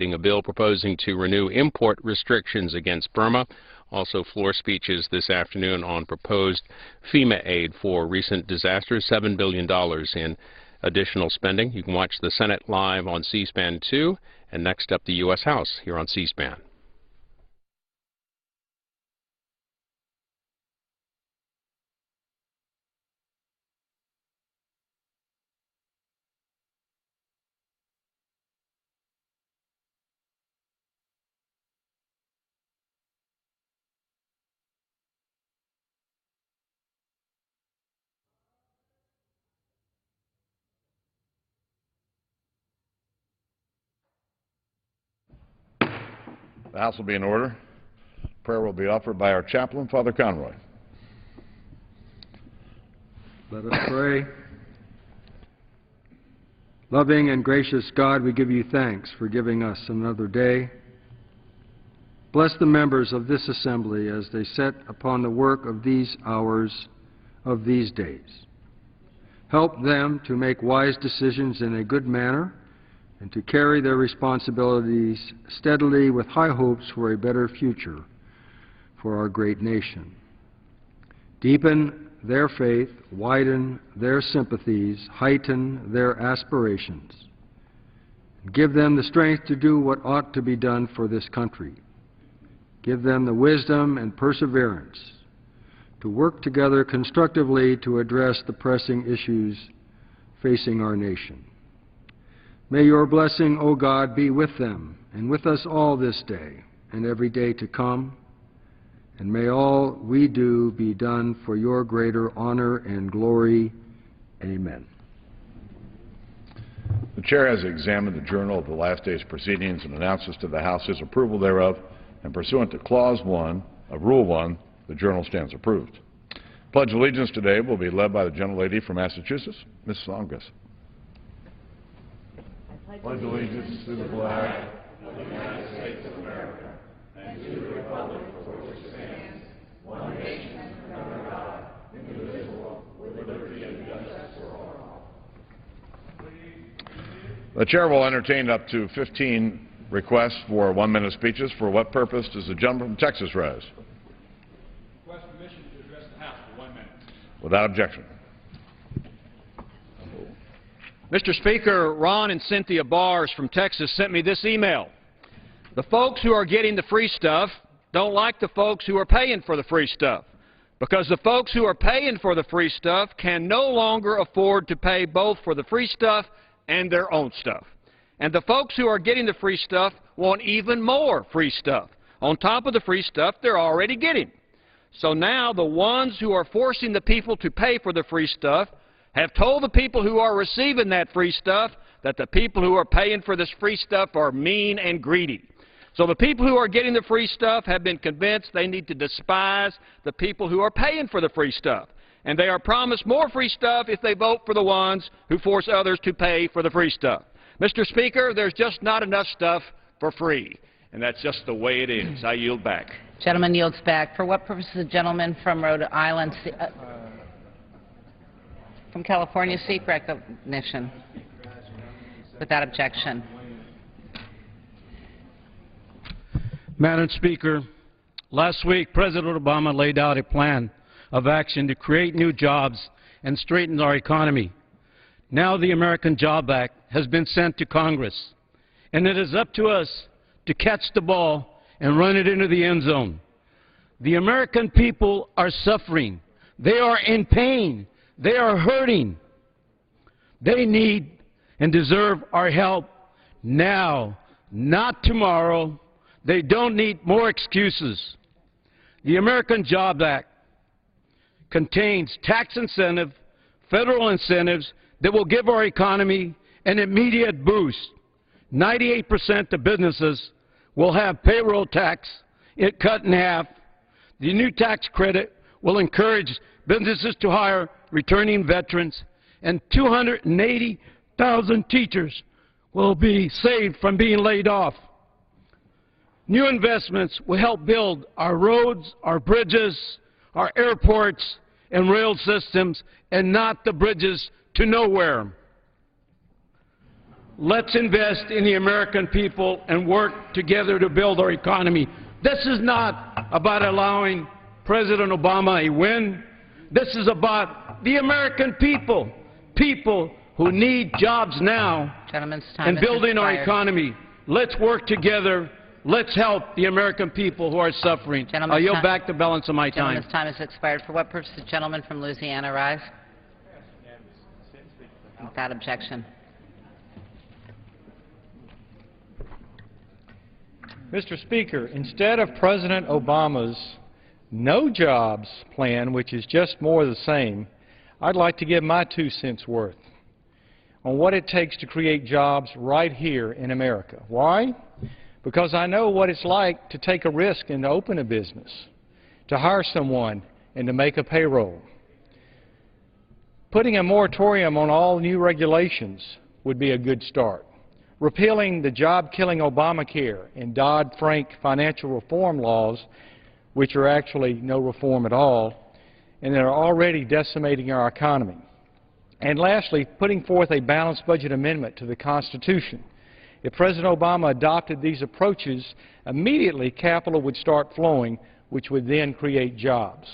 A bill proposing to renew import restrictions against Burma. Also, floor speeches this afternoon on proposed FEMA aid for recent disasters, $7 billion in additional spending. You can watch the Senate live on C-SPAN 2, and next up the U.S. House here on C-SPAN. The House will be in order. Prayer will be offered by our chaplain, Father Conroy. Let us pray. Loving and gracious God, we give you thanks for giving us another day. Bless the members of this assembly as they set upon the work of these hours of these days. Help them to make wise decisions in a good manner and to carry their responsibilities steadily with high hopes for a better future for our great nation. Deepen their faith, widen their sympathies, heighten their aspirations, and give them the strength to do what ought to be done for this country. Give them the wisdom and perseverance to work together constructively to address the pressing issues facing our nation. May your blessing, O God, be with them and with us all this day and every day to come, and may all we do be done for your greater honor and glory. Amen. The Chair has examined the journal of the last day's proceedings and announces to the House his approval thereof, and pursuant to Clause 1 of Rule 1, the journal stands approved. Pledge of Allegiance today will be led by the gentlelady from Massachusetts, Ms. Songas. Pledge allegiance to the flag of the United States of America and to the republic for which it stands, one nation, under God, indivisible, with liberty and justice for all. The Chair will entertain up to 15 requests for one-minute speeches. For what purpose does the gentleman from Texas rise? Request permission to address the House for 1 minute. Without objection. Mr. Speaker, Ron and Cynthia Bars from Texas sent me this email. The folks who are getting the free stuff don't like the folks who are paying for the free stuff, because the folks who are paying for the free stuff can no longer afford to pay both for the free stuff and their own stuff. And the folks who are getting the free stuff want even more free stuff on top of the free stuff they're already getting. So now the ones who are forcing the people to pay for the free stuff have told the people who are receiving that free stuff that the people who are paying for this free stuff are mean and greedy. So the people who are getting the free stuff have been convinced they need to despise the people who are paying for the free stuff. And they are promised more free stuff if they vote for the ones who force others to pay for the free stuff. Mr. Speaker, there's just not enough stuff for free. And that's just the way it is. I yield back. Gentleman yields back. For what purpose the gentleman from Rhode Island, from California, seek recognition? Without objection. Madam Speaker, last week President Obama laid out a plan of action to create new jobs and straighten our economy. Now the American Job Act has been sent to Congress, and it is up to us to catch the ball and run it into the end zone. The American people are suffering. They are in pain. They are hurting. They need and deserve our help now, not tomorrow. They don't need more excuses. The American Job Act contains tax incentive, federal incentives that will give our economy an immediate boost. 98% of businesses will have payroll tax cut in half. The new tax credit will encourage businesses to hire returning veterans, and 280,000 teachers will be saved from being laid off. New investments will help build our roads, our bridges, our airports, and rail systems, and not the bridges to nowhere. Let's invest in the American people and work together to build our economy. This is not about allowing President Obama a win. This is about the American people, people who need jobs now and building our economy. Let's work together. Let's help the American people who are suffering. I yield back the balance of my time. Gentleman's time has expired. For what purpose the gentleman from Louisiana rise? Without objection. Mr. Speaker, instead of President Obama's no jobs plan, which is just more of the same, I'd like to give my 2 cents worth on what it takes to create jobs right here in America. Why? Because I know what it's like to take a risk and to open a business, to hire someone and to make a payroll. Putting a moratorium on all new regulations would be a good start. Repealing the job-killing Obamacare and Dodd-Frank financial reform laws, which are actually no reform at all, and that are already decimating our economy. And lastly, putting forth a balanced budget amendment to the Constitution. If President Obama adopted these approaches, immediately capital would start flowing, which would then create jobs.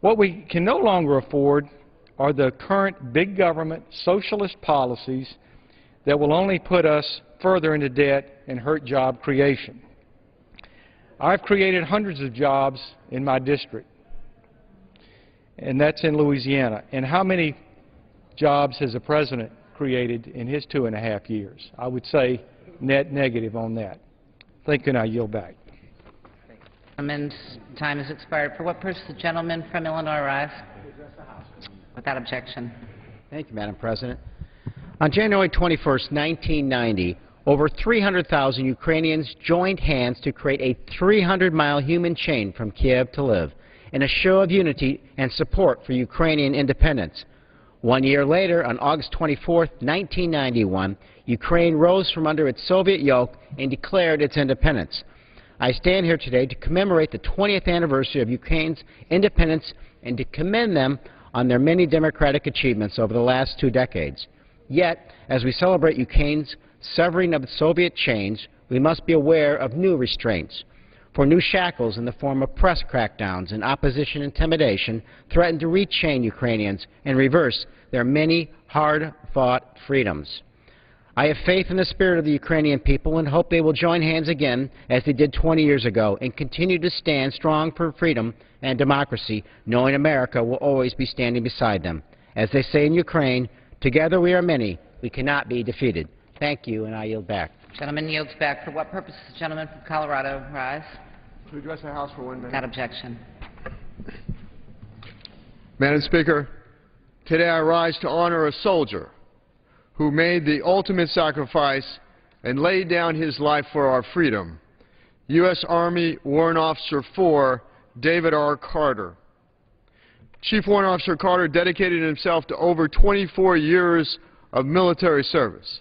What we can no longer afford are the current big government socialist policies that will only put us further into debt and hurt job creation. I've created hundreds of jobs in my district, and that's in Louisiana. And how many jobs has the President created in his 2.5 years? I would say net negative on that. Thank you, and I yield back. The gentleman's time has expired. For what purpose the gentleman from Illinois rise? Without objection. Thank you, Madam President. On January 21, 1990, over 300,000 Ukrainians joined hands to create a 300-mile human chain from Kiev to Lviv in a show of unity and support for Ukrainian independence. 1 year later, on August 24, 1991, Ukraine rose from under its Soviet yoke and declared its independence. I stand here today to commemorate the 20th anniversary of Ukraine's independence and to commend them on their many democratic achievements over the last 2 decades. Yet, as we celebrate Ukraine's severing of its Soviet chains, we must be aware of new restraints. For new shackles in the form of press crackdowns and opposition intimidation threaten to rechain Ukrainians and reverse their many hard-fought freedoms. I have faith in the spirit of the Ukrainian people and hope they will join hands again as they did 20 years ago and continue to stand strong for freedom and democracy, knowing America will always be standing beside them. As they say in Ukraine, together we are many, we cannot be defeated. Thank you, and I yield back. Gentleman yields back. For what purpose does the gentleman from Colorado rise? To address the House for 1 minute. Without objection. Madam Speaker, today I rise to honor a soldier who made the ultimate sacrifice and laid down his life for our freedom, U.S. Army Warrant Officer 4, David R. Carter. Chief Warrant Officer Carter dedicated himself to over 24 years of military service.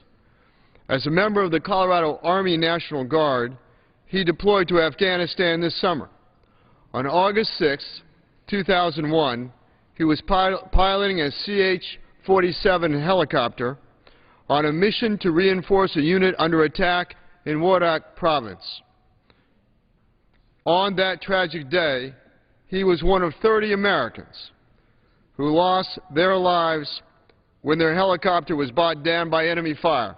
As a member of the Colorado Army National Guard, he deployed to Afghanistan this summer. On August 6, 2001, he was piloting a CH-47 helicopter on a mission to reinforce a unit under attack in Wardak Province. On that tragic day, he was one of 30 Americans who lost their lives when their helicopter was bogged down by enemy fire.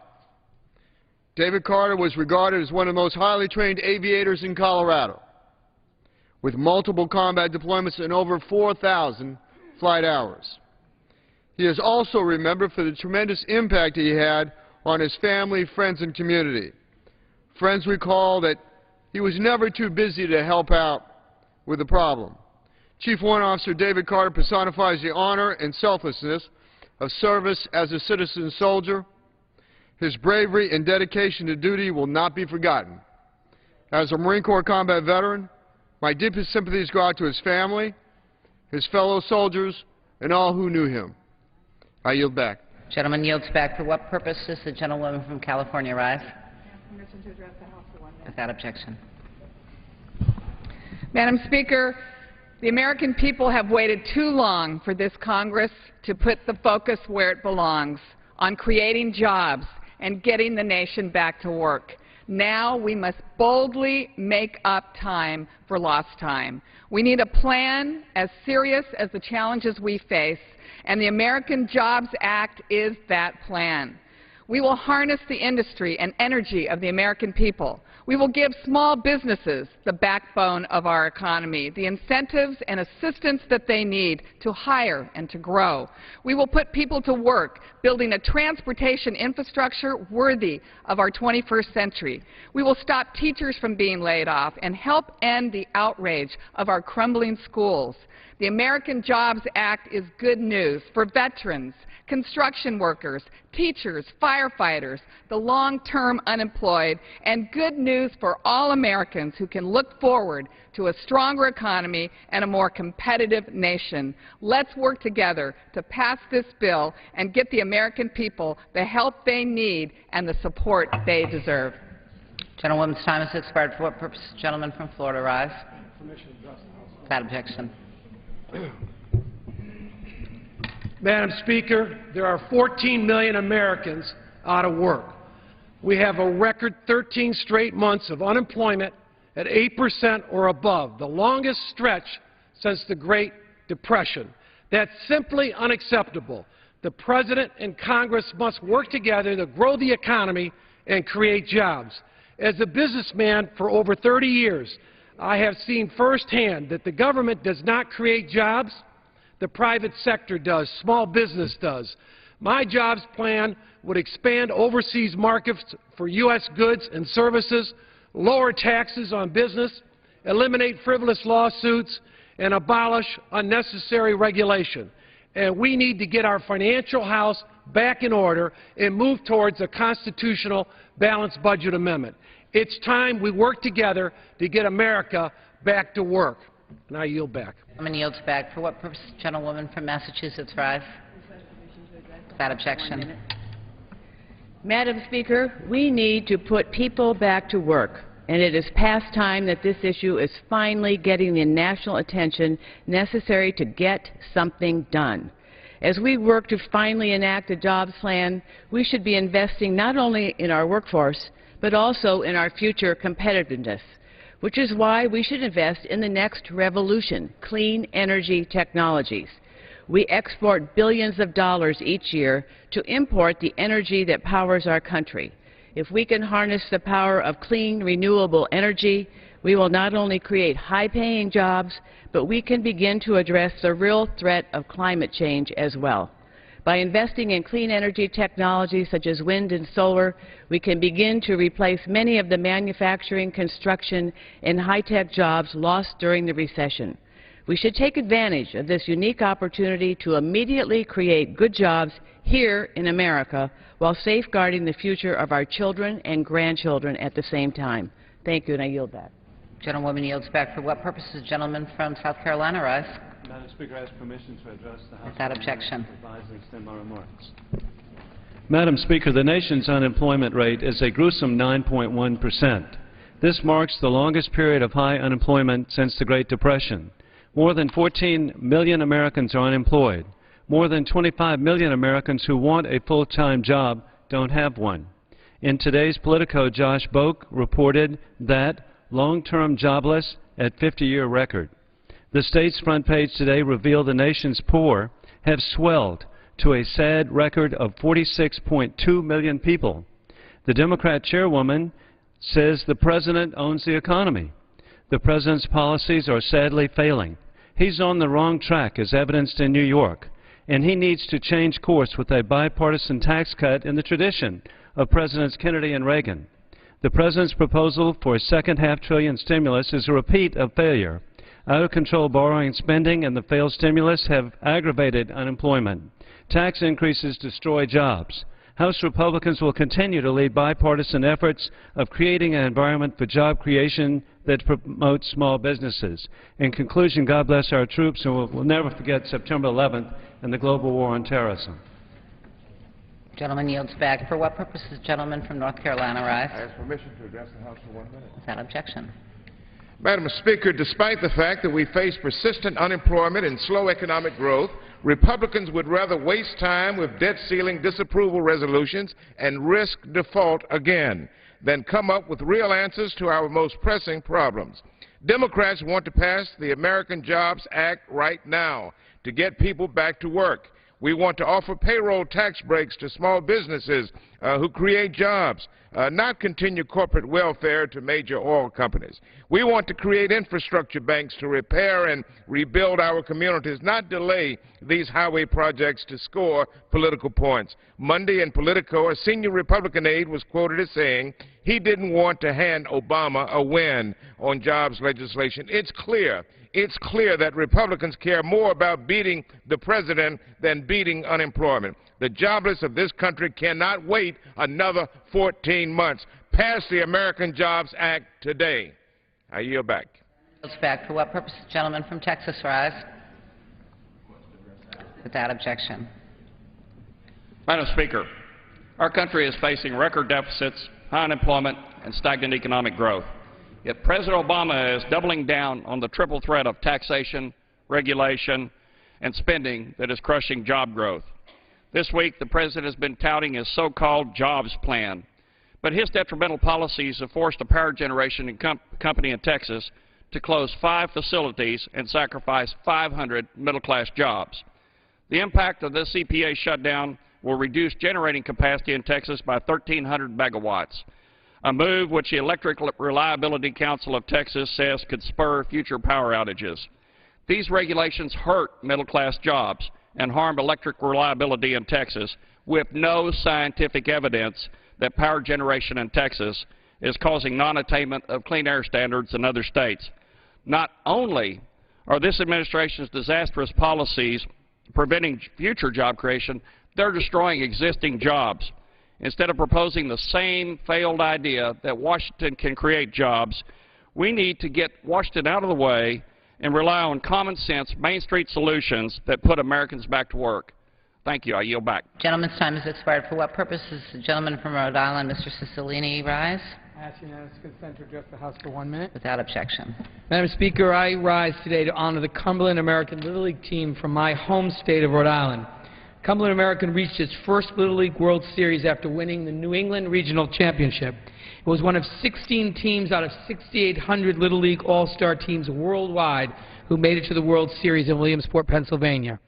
David Carter was regarded as one of the most highly trained aviators in Colorado, with multiple combat deployments and over 4,000 flight hours. He is also remembered for the tremendous impact he had on his family, friends, and community. Friends recall that he was never too busy to help out with the problem. Chief Warrant Officer David Carter personifies the honor and selflessness of service as a citizen soldier. His bravery and dedication to duty will not be forgotten. As a Marine Corps combat veteran, my deepest sympathies go out to his family, his fellow soldiers, and all who knew him. I yield back. Gentleman yields back. For what purpose does the gentlewoman from California rise? Permission to address the House for 1 minute. Without objection. Madam Speaker, the American people have waited too long for this Congress to put the focus where it belongs, on creating jobs, and getting the nation back to work. Now we must boldly make up time for lost time. We need a plan as serious as the challenges we face, and the American Jobs Act is that plan. We will harness the industry and energy of the American people. We will give small businesses, the backbone of our economy, the incentives and assistance that they need to hire and to grow. We will put people to work, building a transportation infrastructure worthy of our 21st century. We will stop teachers from being laid off and help end the outrage of our crumbling schools. The American Jobs Act is good news for veterans, construction workers, teachers, firefighters, the long-term unemployed, and good news for all Americans who can look forward to a stronger economy and a more competitive nation. Let's work together to pass this bill and get the American people the help they need and the support they deserve. Gentlewoman's time has expired. For what purpose? Gentleman from Florida, rise. Without objection. Madam Speaker, there are 14 million Americans out of work. We have a record 13 straight months of unemployment at 8% or above, the longest stretch since the Great Depression. That's simply unacceptable. The President and Congress must work together to grow the economy and create jobs. As a businessman for over 30 years, I have seen firsthand that the government does not create jobs. The private sector does. Small business does. My jobs plan would expand overseas markets for U.S. goods and services, lower taxes on business, eliminate frivolous lawsuits, and abolish unnecessary regulation. And we need to get our financial house back in order and move towards a constitutional balanced budget amendment. It's time we work together to get America back to work. And I yield back. Gentleman yields back. For what purpose? Gentlewoman from Massachusetts, rise. Without objection. Madam Speaker, we need to put people back to work, and it is past time that this issue is finally getting the national attention necessary to get something done. As we work to finally enact a jobs plan, we should be investing not only in our workforce, but also in our future competitiveness, which is why we should invest in the next revolution, clean energy technologies. We export billions of dollars each year to import the energy that powers our country. If we can harness the power of clean, renewable energy, we will not only create high-paying jobs, but we can begin to address the real threat of climate change as well. By investing in clean energy technologies such as wind and solar, we can begin to replace many of the manufacturing, construction, and high-tech jobs lost during the recession. We should take advantage of this unique opportunity to immediately create good jobs here in America while safeguarding the future of our children and grandchildren at the same time. Thank you, and I yield back. Gentlewoman yields back. For what purpose? The gentleman from South Carolina, rise. Madam Speaker, I ask permission to address the House. Without objection. And extend my remarks. Madam Speaker, the nation's unemployment rate is a gruesome 9.1%. This marks the longest period of high unemployment since the Great Depression. More than 14 million Americans are unemployed. More than 25 million Americans who want a full-time job don't have one. In today's Politico, Josh Boak reported that long-term jobless at 50-year record. The state's front page today revealed the nation's poor have swelled to a sad record of 46.2 million people. The Democrat chairwoman says the president owns the economy. The president's policies are sadly failing. He's on the wrong track, as evidenced in New York, and he needs to change course with a bipartisan tax cut in the tradition of Presidents Kennedy and Reagan. The president's proposal for a second half-trillion stimulus is a repeat of failure. Out-of-control borrowing and spending and the failed stimulus have aggravated unemployment. Tax increases destroy jobs. House Republicans will continue to lead bipartisan efforts of creating an environment for job creation that promotes small businesses. In conclusion, God bless our troops, and we'll never forget September 11th and the global war on terrorism. Gentleman yields back. For what purpose? The gentleman from North Carolina, rise. I ask permission to address the House for 1 minute. Without objection. Madam Speaker, despite the fact that we face persistent unemployment and slow economic growth, Republicans would rather waste time with debt ceiling disapproval resolutions and risk default again than come up with real answers to our most pressing problems. Democrats want to pass the American Jobs Act right now to get people back to work. We want to offer payroll tax breaks to small businesses who create jobs, not continue corporate welfare to major oil companies. We want to create infrastructure banks to repair and rebuild our communities, not delay these highway projects to score political points. Monday in Politico, a senior Republican aide was quoted as saying he didn't want to hand Obama a win on jobs legislation. It's clear that Republicans care more about beating the president than beating unemployment. The jobless of this country cannot wait another 14 months. Pass the American Jobs Act today. I yield back. Back. For what purpose? The gentleman from Texas rise. Without objection. Madam Speaker, our country is facing record deficits, high unemployment, and stagnant economic growth. Yet President Obama is doubling down on the triple threat of taxation, regulation, and spending that is crushing job growth. This week, the President has been touting his so-called jobs plan, but his detrimental policies have forced a power generation company in Texas to close 5 facilities and sacrifice 500 middle-class jobs. The impact of this EPA shutdown will reduce generating capacity in Texas by 1,300 megawatts, a move which the Electric Reliability Council of Texas says could spur future power outages. These regulations hurt middle-class jobs and harm electric reliability in Texas with no scientific evidence that power generation in Texas is causing non-attainment of clean air standards in other states. Not only are this administration's disastrous policies preventing future job creation, they're destroying existing jobs. Instead of proposing the same failed idea that Washington can create jobs, we need to get Washington out of the way and rely on common sense Main Street solutions that put Americans back to work. Thank you. I yield back. Gentleman's time has expired. For what purpose does the gentleman from Rhode Island, Mr. Cicilline, rise? I ask unanimous consent to address the House for 1 minute. Without objection. Madam Speaker, I rise today to honor the Cumberland American Little League team from my home state of Rhode Island. Cumberland American reached its first Little League World Series after winning the New England Regional Championship. It was one of 16 teams out of 6,800 Little League All-Star teams worldwide who made it to the World Series in Williamsport, Pennsylvania.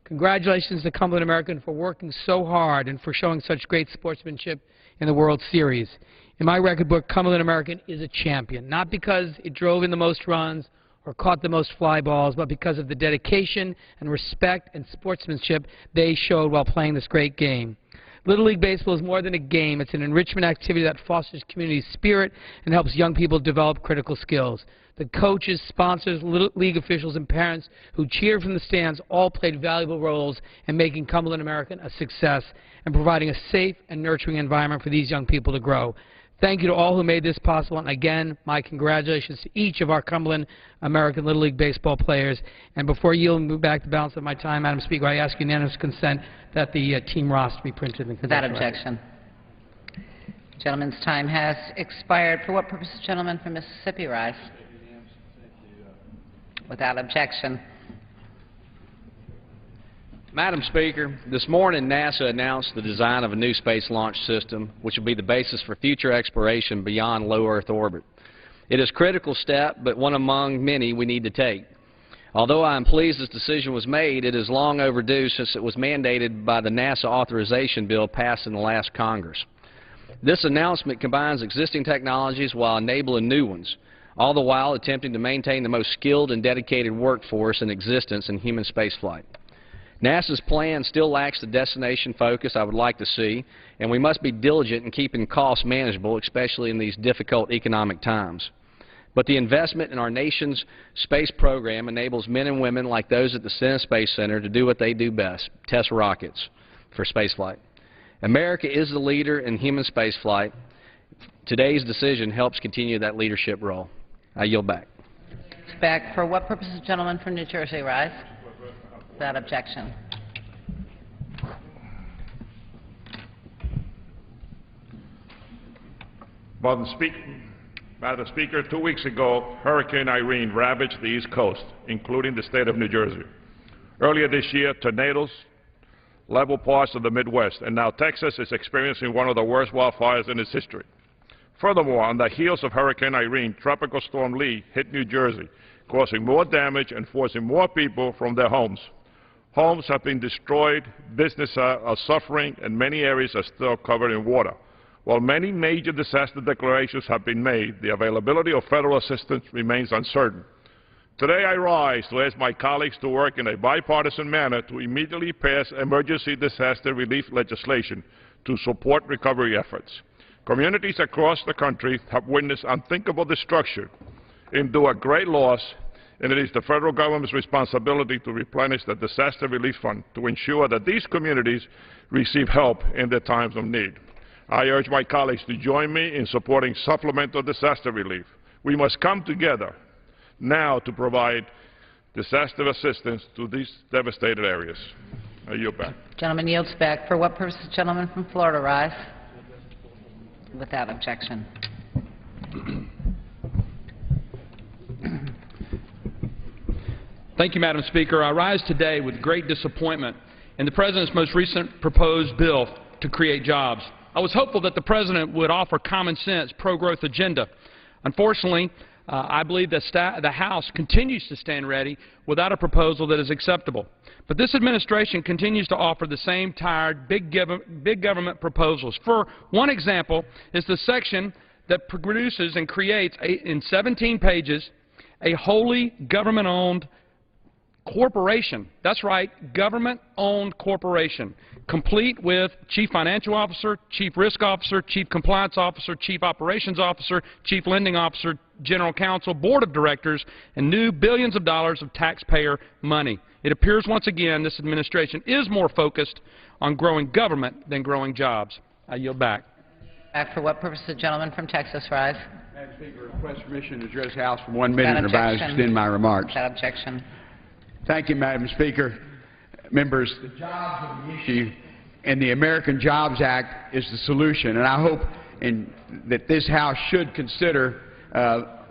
Congratulations to Cumberland American for working so hard and for showing such great sportsmanship in the World Series. In my record book, Cumberland American is a champion, not because it drove in the most runs or caught the most fly balls, but because of the dedication and respect and sportsmanship they showed while playing this great game. Little League Baseball is more than a game. It's an enrichment activity that fosters community spirit and helps young people develop critical skills. The coaches, sponsors, Little League officials, and parents who cheered from the stands all played valuable roles in making Cumberland American a success and providing a safe and nurturing environment for these young people to grow. Thank you to all who made this possible, and again, my congratulations to each of our Cumberland American Little League Baseball players. And before yielding back the balance of my time, Madam Speaker, I ask unanimous consent that the team roster be printed. Without objection. The gentleman's time has expired. For what purpose, the gentleman from Mississippi rise? Without objection. Madam Speaker, this morning NASA announced the design of a new space launch system which will be the basis for future exploration beyond low Earth orbit. It is a critical step, but one among many we need to take. Although I am pleased this decision was made, it is long overdue since it was mandated by the NASA authorization bill passed in the last Congress. This announcement combines existing technologies while enabling new ones, all the while attempting to maintain the most skilled and dedicated workforce in existence in human spaceflight. NASA's plan still lacks the destination focus I would like to see, and we must be diligent in keeping costs manageable, especially in these difficult economic times. But the investment in our nation's space program enables men and women like those at the Stennis Space Center to do what they do best, test rockets for spaceflight. America is the leader in human spaceflight. Today's decision helps continue that leadership role. I yield back. Back. For what purpose, the gentleman from New Jersey rise? Without objection. Madam Madam Speaker, 2 weeks ago, Hurricane Irene ravaged the East Coast, including the state of New Jersey. Earlier this year, tornadoes leveled parts of the Midwest, and now Texas is experiencing one of the worst wildfires in its history. Furthermore, on the heels of Hurricane Irene, Tropical Storm Lee hit New Jersey, causing more damage and forcing more people from their homes. Homes have been destroyed, businesses are suffering, and many areas are still covered in water. While many major disaster declarations have been made, the availability of federal assistance remains uncertain. Today I rise to ask my colleagues to work in a bipartisan manner to immediately pass emergency disaster relief legislation to support recovery efforts. Communities across the country have witnessed unthinkable destruction, endure great loss, and it is the federal government's responsibility to replenish the disaster relief fund to ensure that these communities receive help in their times of need. I urge my colleagues to join me in supporting supplemental disaster relief. We must come together now to provide disaster assistance to these devastated areas. I yield back. Gentleman yields back. For what purpose the gentleman from Florida rise? Without objection. Thank you, Madam Speaker. I rise today with great disappointment in the President's most recent proposed bill to create jobs. I was hopeful that the President would offer common sense, pro-growth agenda. Unfortunately, I believe that the House continues to stand ready without a proposal that is acceptable. But this administration continues to offer the same tired, big government proposals. For one example is the section that produces and creates, in 17 pages, a wholly government-owned corporation. That's right, government-owned corporation, complete with Chief Financial Officer, Chief Risk Officer, Chief Compliance Officer, Chief Operations Officer, Chief Lending Officer, General Counsel, Board of Directors, and new billions of dollars of taxpayer money. It appears once again this administration is more focused on growing government than growing jobs. I yield back. Back for what purpose the gentleman from Texas rise? Madam Speaker, I request permission to address the House for 1 minute and I extend my remarks. Without objection. Thank you, Madam Speaker. Members, the jobs are the issue, and the American Jobs Act is the solution. And I hope that this House should consider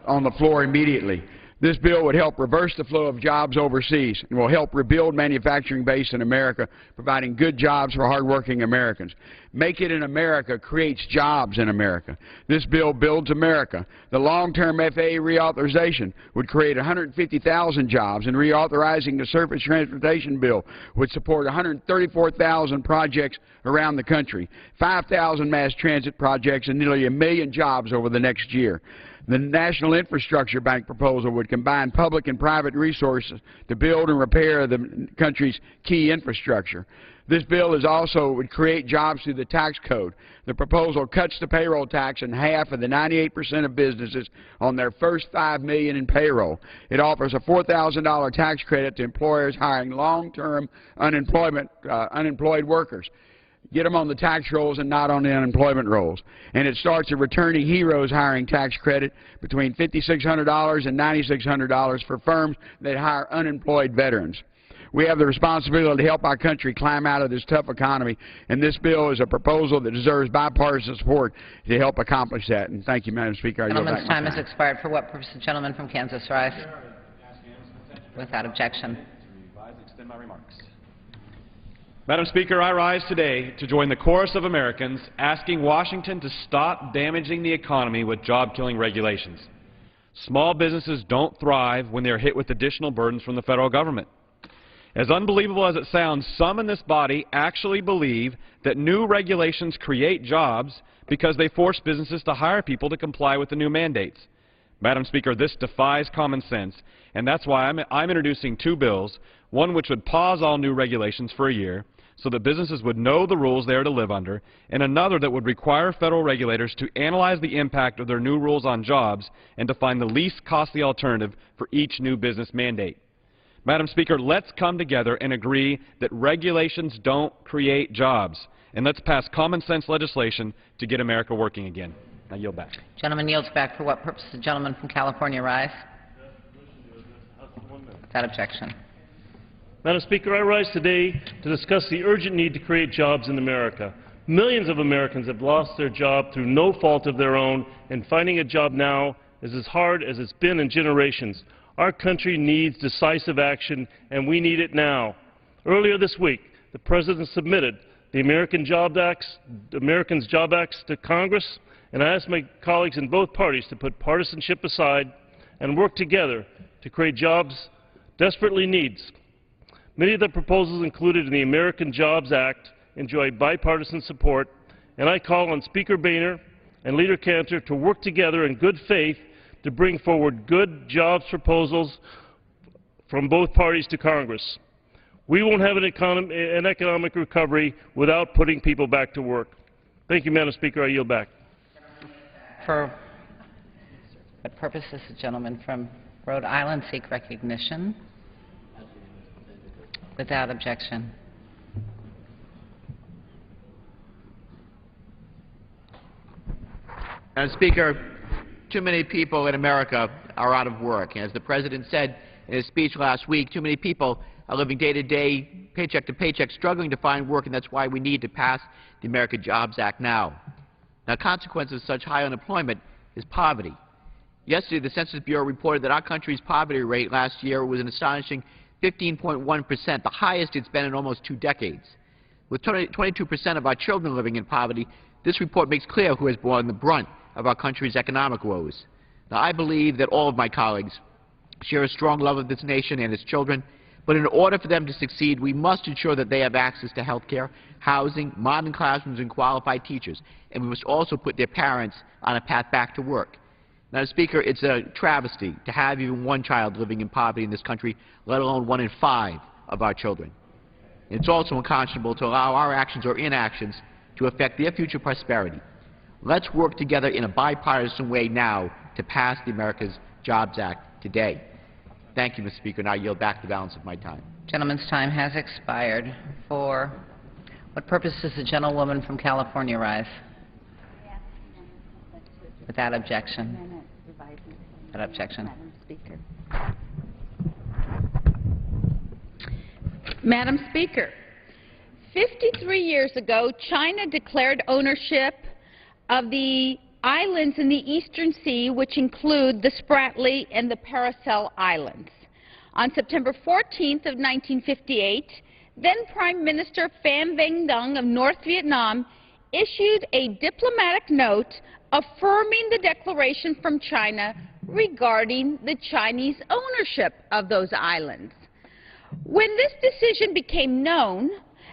on the floor immediately. This bill would help reverse the flow of jobs overseas and will help rebuild manufacturing base in America, providing good jobs for hardworking Americans. Make It in America creates jobs in America. This bill builds America. The long-term FAA reauthorization would create 150,000 jobs, and reauthorizing the Surface Transportation Bill would support 134,000 projects around the country, 5,000 mass transit projects, and nearly 1 million jobs over the next year. The National Infrastructure Bank proposal would combine public and private resources to build and repair the country's key infrastructure. This bill would create jobs through the tax code. The proposal cuts the payroll tax in half of the 98% of businesses on their first $5 million in payroll. It offers a $4,000 tax credit to employers hiring long-term unemployed workers. Get them on the tax rolls and not on the unemployment rolls. And it starts a Returning Heroes hiring tax credit between $5,600 and $9,600 for firms that hire unemployed veterans. We have the responsibility to help our country climb out of this tough economy, and this bill is a proposal that deserves bipartisan support to help accomplish that. And thank you, Madam Speaker. Gentleman's time has expired. For what purpose the gentleman from Kansas rise? Without objection. Extend my remarks. Madam Speaker, I rise today to join the chorus of Americans asking Washington to stop damaging the economy with job-killing regulations. Small businesses don't thrive when they are hit with additional burdens from the federal government. As unbelievable as it sounds, some in this body actually believe that new regulations create jobs because they force businesses to hire people to comply with the new mandates. Madam Speaker, this defies common sense, and that's why I'm introducing 2 bills, one which would pause all new regulations for a year so that businesses would know the rules they are to live under, and another that would require federal regulators to analyze the impact of their new rules on jobs and to find the least costly alternative for each new business mandate. Madam Speaker, let's come together and agree that regulations don't create jobs, and let's pass common sense legislation to get America working again. I yield back. Gentleman yields back. For what purpose the gentleman from California rise? Without objection. Madam Speaker, I rise today to discuss the urgent need to create jobs in America. Millions of Americans have lost their job through no fault of their own, and finding a job now is as hard as it's been in generations. Our country needs decisive action, and we need it now. Earlier this week, the President submitted the Americans Job Acts to Congress, and I asked my colleagues in both parties to put partisanship aside and work together to create jobs desperately needs. Many of the proposals included in the American Jobs Act enjoy bipartisan support, and I call on Speaker Boehner and Leader Cantor to work together in good faith to bring forward good jobs proposals from both parties to Congress. We won't have an economic recovery without putting people back to work. Thank you, Madam Speaker. I yield back. For what purpose does the gentleman from Rhode Island seek recognition? Without objection. Madam Speaker, too many people in America are out of work. As the President said in his speech last week, too many people are living day-to-day, paycheck to paycheck, struggling to find work, and that's why we need to pass the American Jobs Act now. Now, consequences of such high unemployment is poverty. Yesterday, the Census Bureau reported that our country's poverty rate last year was an astonishing 15.1%, the highest it's been in almost 2 decades. With 22% of our children living in poverty, this report makes clear who has borne the brunt of our country's economic woes. Now, I believe that all of my colleagues share a strong love of this nation and its children, but in order for them to succeed, we must ensure that they have access to health care, housing, modern classrooms, and qualified teachers, and we must also put their parents on a path back to work. Now, Speaker, it's a travesty to have even one child living in poverty in this country, let alone 1 in 5 of our children. It's also unconscionable to allow our actions or inactions to affect their future prosperity. Let's work together in a bipartisan way now to pass the America's Jobs Act today. Thank you, Mr. Speaker, and I yield back the balance of my time. Gentleman's time has expired. For what purpose does the gentlewoman from California rise? Without objection. Without objection. Madam Speaker, 53 years ago, China declared ownership of the islands in the Eastern Sea, which include the Spratly and the Paracel Islands. On September 14th of 1958, then Prime Minister Pham Van Dong of North Vietnam issued a diplomatic note affirming the declaration from China regarding the Chinese ownership of those islands. When this decision became known,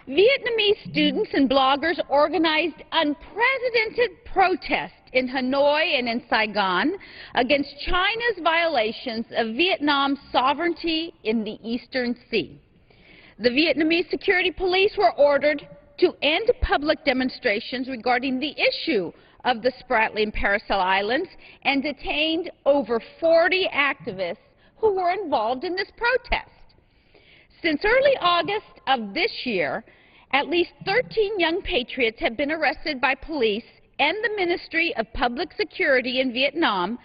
Vietnamese students and bloggers organized unprecedented protests in Hanoi and in Saigon against China's violations of Vietnam's sovereignty in the Eastern Sea. The Vietnamese security police were ordered to end public demonstrations regarding the issue of the Spratly and Paracel Islands and detained over 40 activists who were involved in this protest. Since early August of this year, at least 13 young patriots have been arrested by police and the Ministry of Public Security in Vietnam,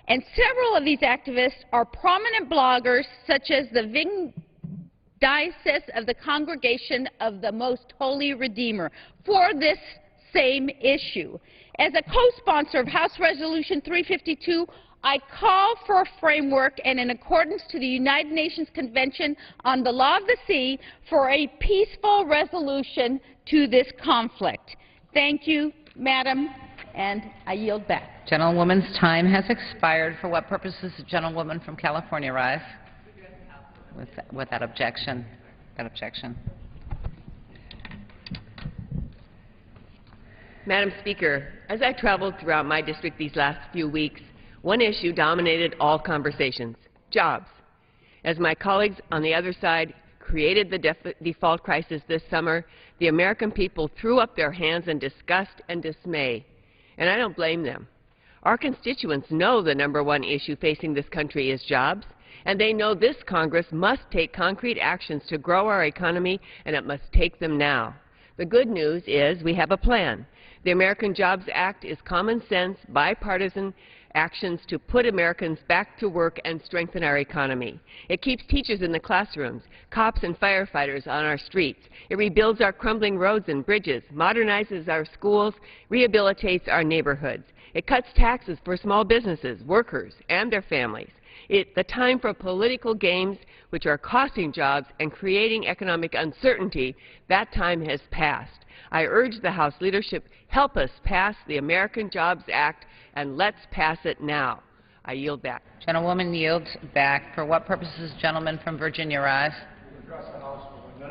and several of these activists are prominent bloggers such as the Vinh Diocese of the Congregation of the Most Holy Redeemer for this same issue. As a co-sponsor of House Resolution 352, I call for a framework and in accordance to the United Nations Convention on the Law of the Sea for a peaceful resolution to this conflict. Thank you, Madam, and I yield back. Gentlewoman's time has expired. For what purpose does the gentlewoman from California rise? Without objection. Without objection. Madam Speaker, as I traveled throughout my district these last few weeks, one issue dominated all conversations: jobs. As my colleagues on the other side created the default crisis this summer, the American people threw up their hands in disgust and dismay, and I don't blame them. Our constituents know the #1 issue facing this country is jobs, and they know this Congress must take concrete actions to grow our economy, and it must take them now. The good news is we have a plan. The American Jobs Act is common sense, bipartisan, actions to put Americans back to work and strengthen our economy. It keeps teachers in the classrooms, cops and firefighters on our streets. It rebuilds our crumbling roads and bridges, modernizes our schools, rehabilitates our neighborhoods. It cuts taxes for small businesses, workers, and their families. The time for political games, which are costing jobs and creating economic uncertainty, that time has passed. I urge the House leadership, help us pass the American Jobs Act, and let's pass it now. I yield back. Gentlewoman yields back. For what purposes, gentleman from Virginia rise?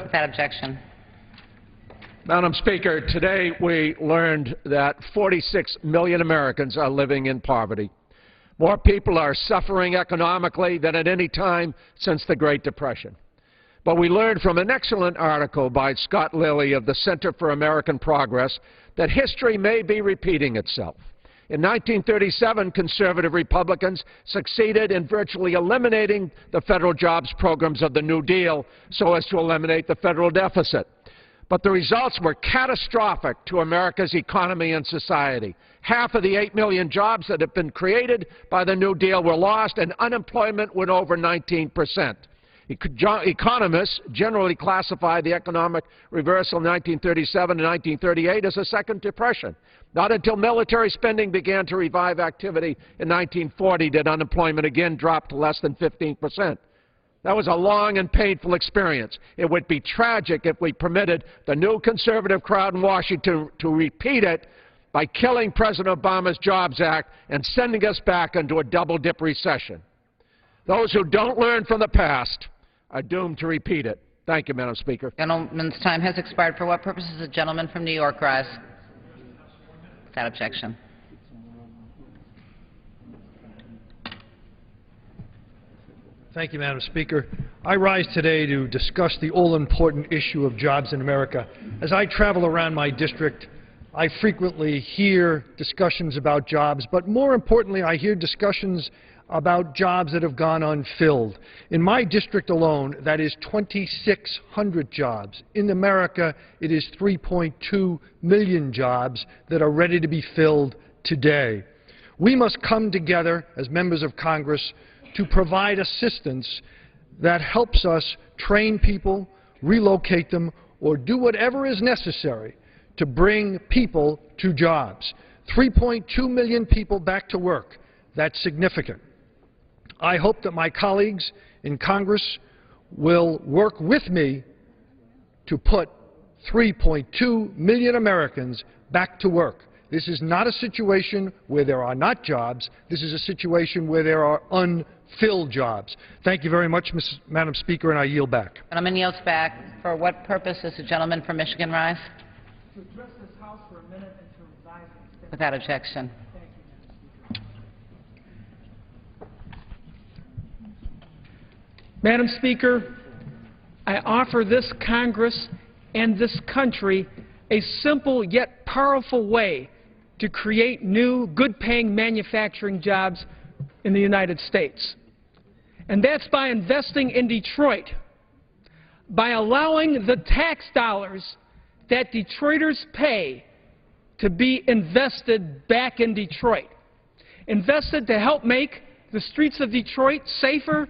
Without objection. Madam Speaker, today we learned that 46 million Americans are living in poverty. More people are suffering economically than at any time since the Great Depression. But we learned from an excellent article by Scott Lilly of the Center for American Progress that history may be repeating itself. In 1937, conservative Republicans succeeded in virtually eliminating the federal jobs programs of the New Deal so as to eliminate the federal deficit. But the results were catastrophic to America's economy and society. Half of the 8 million jobs that have been created by the New Deal were lost, and unemployment went over 19%. Economists generally classify the economic reversal in 1937 and 1938 as a second depression. Not until military spending began to revive activity in 1940 did unemployment again drop to less than 15%. That was a long and painful experience. It would be tragic if we permitted the new conservative crowd in Washington to repeat it by killing President Obama's Jobs Act and sending us back into a double-dip recession. Those who don't learn from the past are doomed to repeat it. Thank you, Madam Speaker. Gentleman's time has expired. For what purposes, the gentleman from New York rise? Without objection. Thank you, Madam Speaker. I rise today to discuss the all-important issue of jobs in America. As I travel around my district, I frequently hear discussions about jobs, but more importantly, I hear discussions about jobs that have gone unfilled. In my district alone, that is 2,600 jobs. In America, it is 3.2 million jobs that are ready to be filled today. We must come together as members of Congress to provide assistance that helps us train people, relocate them, or do whatever is necessary to bring people to jobs. 3.2 million people back to work. That's significant. I hope that my colleagues in Congress will work with me to put 3.2 million Americans back to work. This is not a situation where there are not jobs. This is a situation where there are unfilled jobs. Thank you very much, Madam Speaker, and I yield back. Gentleman yields back. For what purpose does the gentleman from Michigan rise? To address this House for a minute and to resign from the Without objection. Madam Speaker, I offer this Congress and this country a simple yet powerful way to create new, good-paying manufacturing jobs in the United States. And that's by investing in Detroit, by allowing the tax dollars that Detroiters pay to be invested back in Detroit, invested to help make the streets of Detroit safer,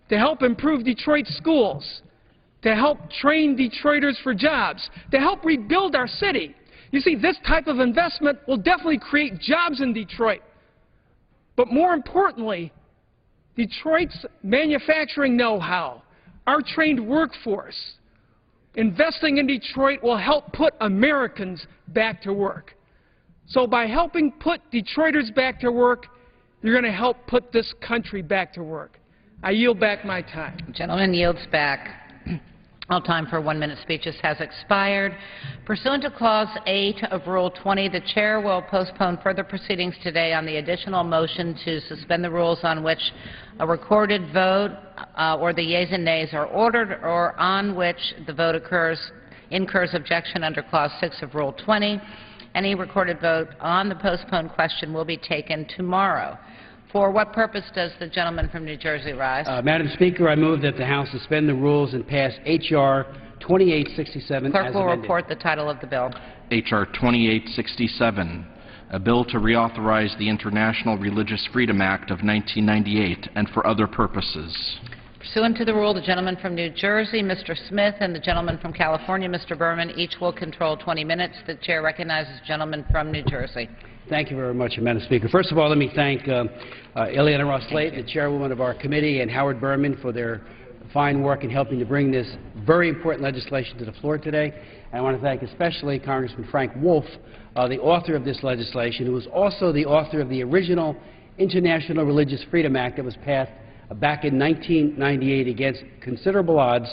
to help improve Detroit's schools, to help train Detroiters for jobs, to help rebuild our city. You see, this type of investment will definitely create jobs in Detroit. But more importantly, Detroit's manufacturing know-how, our trained workforce, investing in Detroit will help put Americans back to work. So by helping put Detroiters back to work, you're going to help put this country back to work. I yield back my time. The gentleman yields back. All time for 1-minute speeches has expired. Pursuant to Clause 8 of Rule 20, the Chair will postpone further proceedings today on the additional motion to suspend the rules on which a recorded vote or the yeas and nays are ordered, or on which the vote incurs objection under Clause 6 of Rule 20. Any recorded vote on the postponed question will be taken tomorrow. For what purpose does the gentleman from New Jersey rise? Madam Speaker, I move that the House suspend the rules and pass H.R. 2867 Clerk as will amended. report the title of the bill. H.R. 2867, a bill to reauthorize the International Religious Freedom Act of 1998 and for other purposes. Pursuant to the rule, the gentleman from New Jersey, Mr. Smith, and the gentleman from California, Mr. Berman, each will control 20 minutes. The chair recognizes the gentleman from New Jersey. Thank you very much, Madam Speaker. First of all, let me thank Ileana Ros-Lehtinen, the chairwoman of our committee, and Howard Berman for their fine work in helping to bring this very important legislation to the floor today. And I want to thank especially Congressman Frank Wolf, the author of this legislation, who was also the author of the original International Religious Freedom Act that was passed back in 1998 against considerable odds,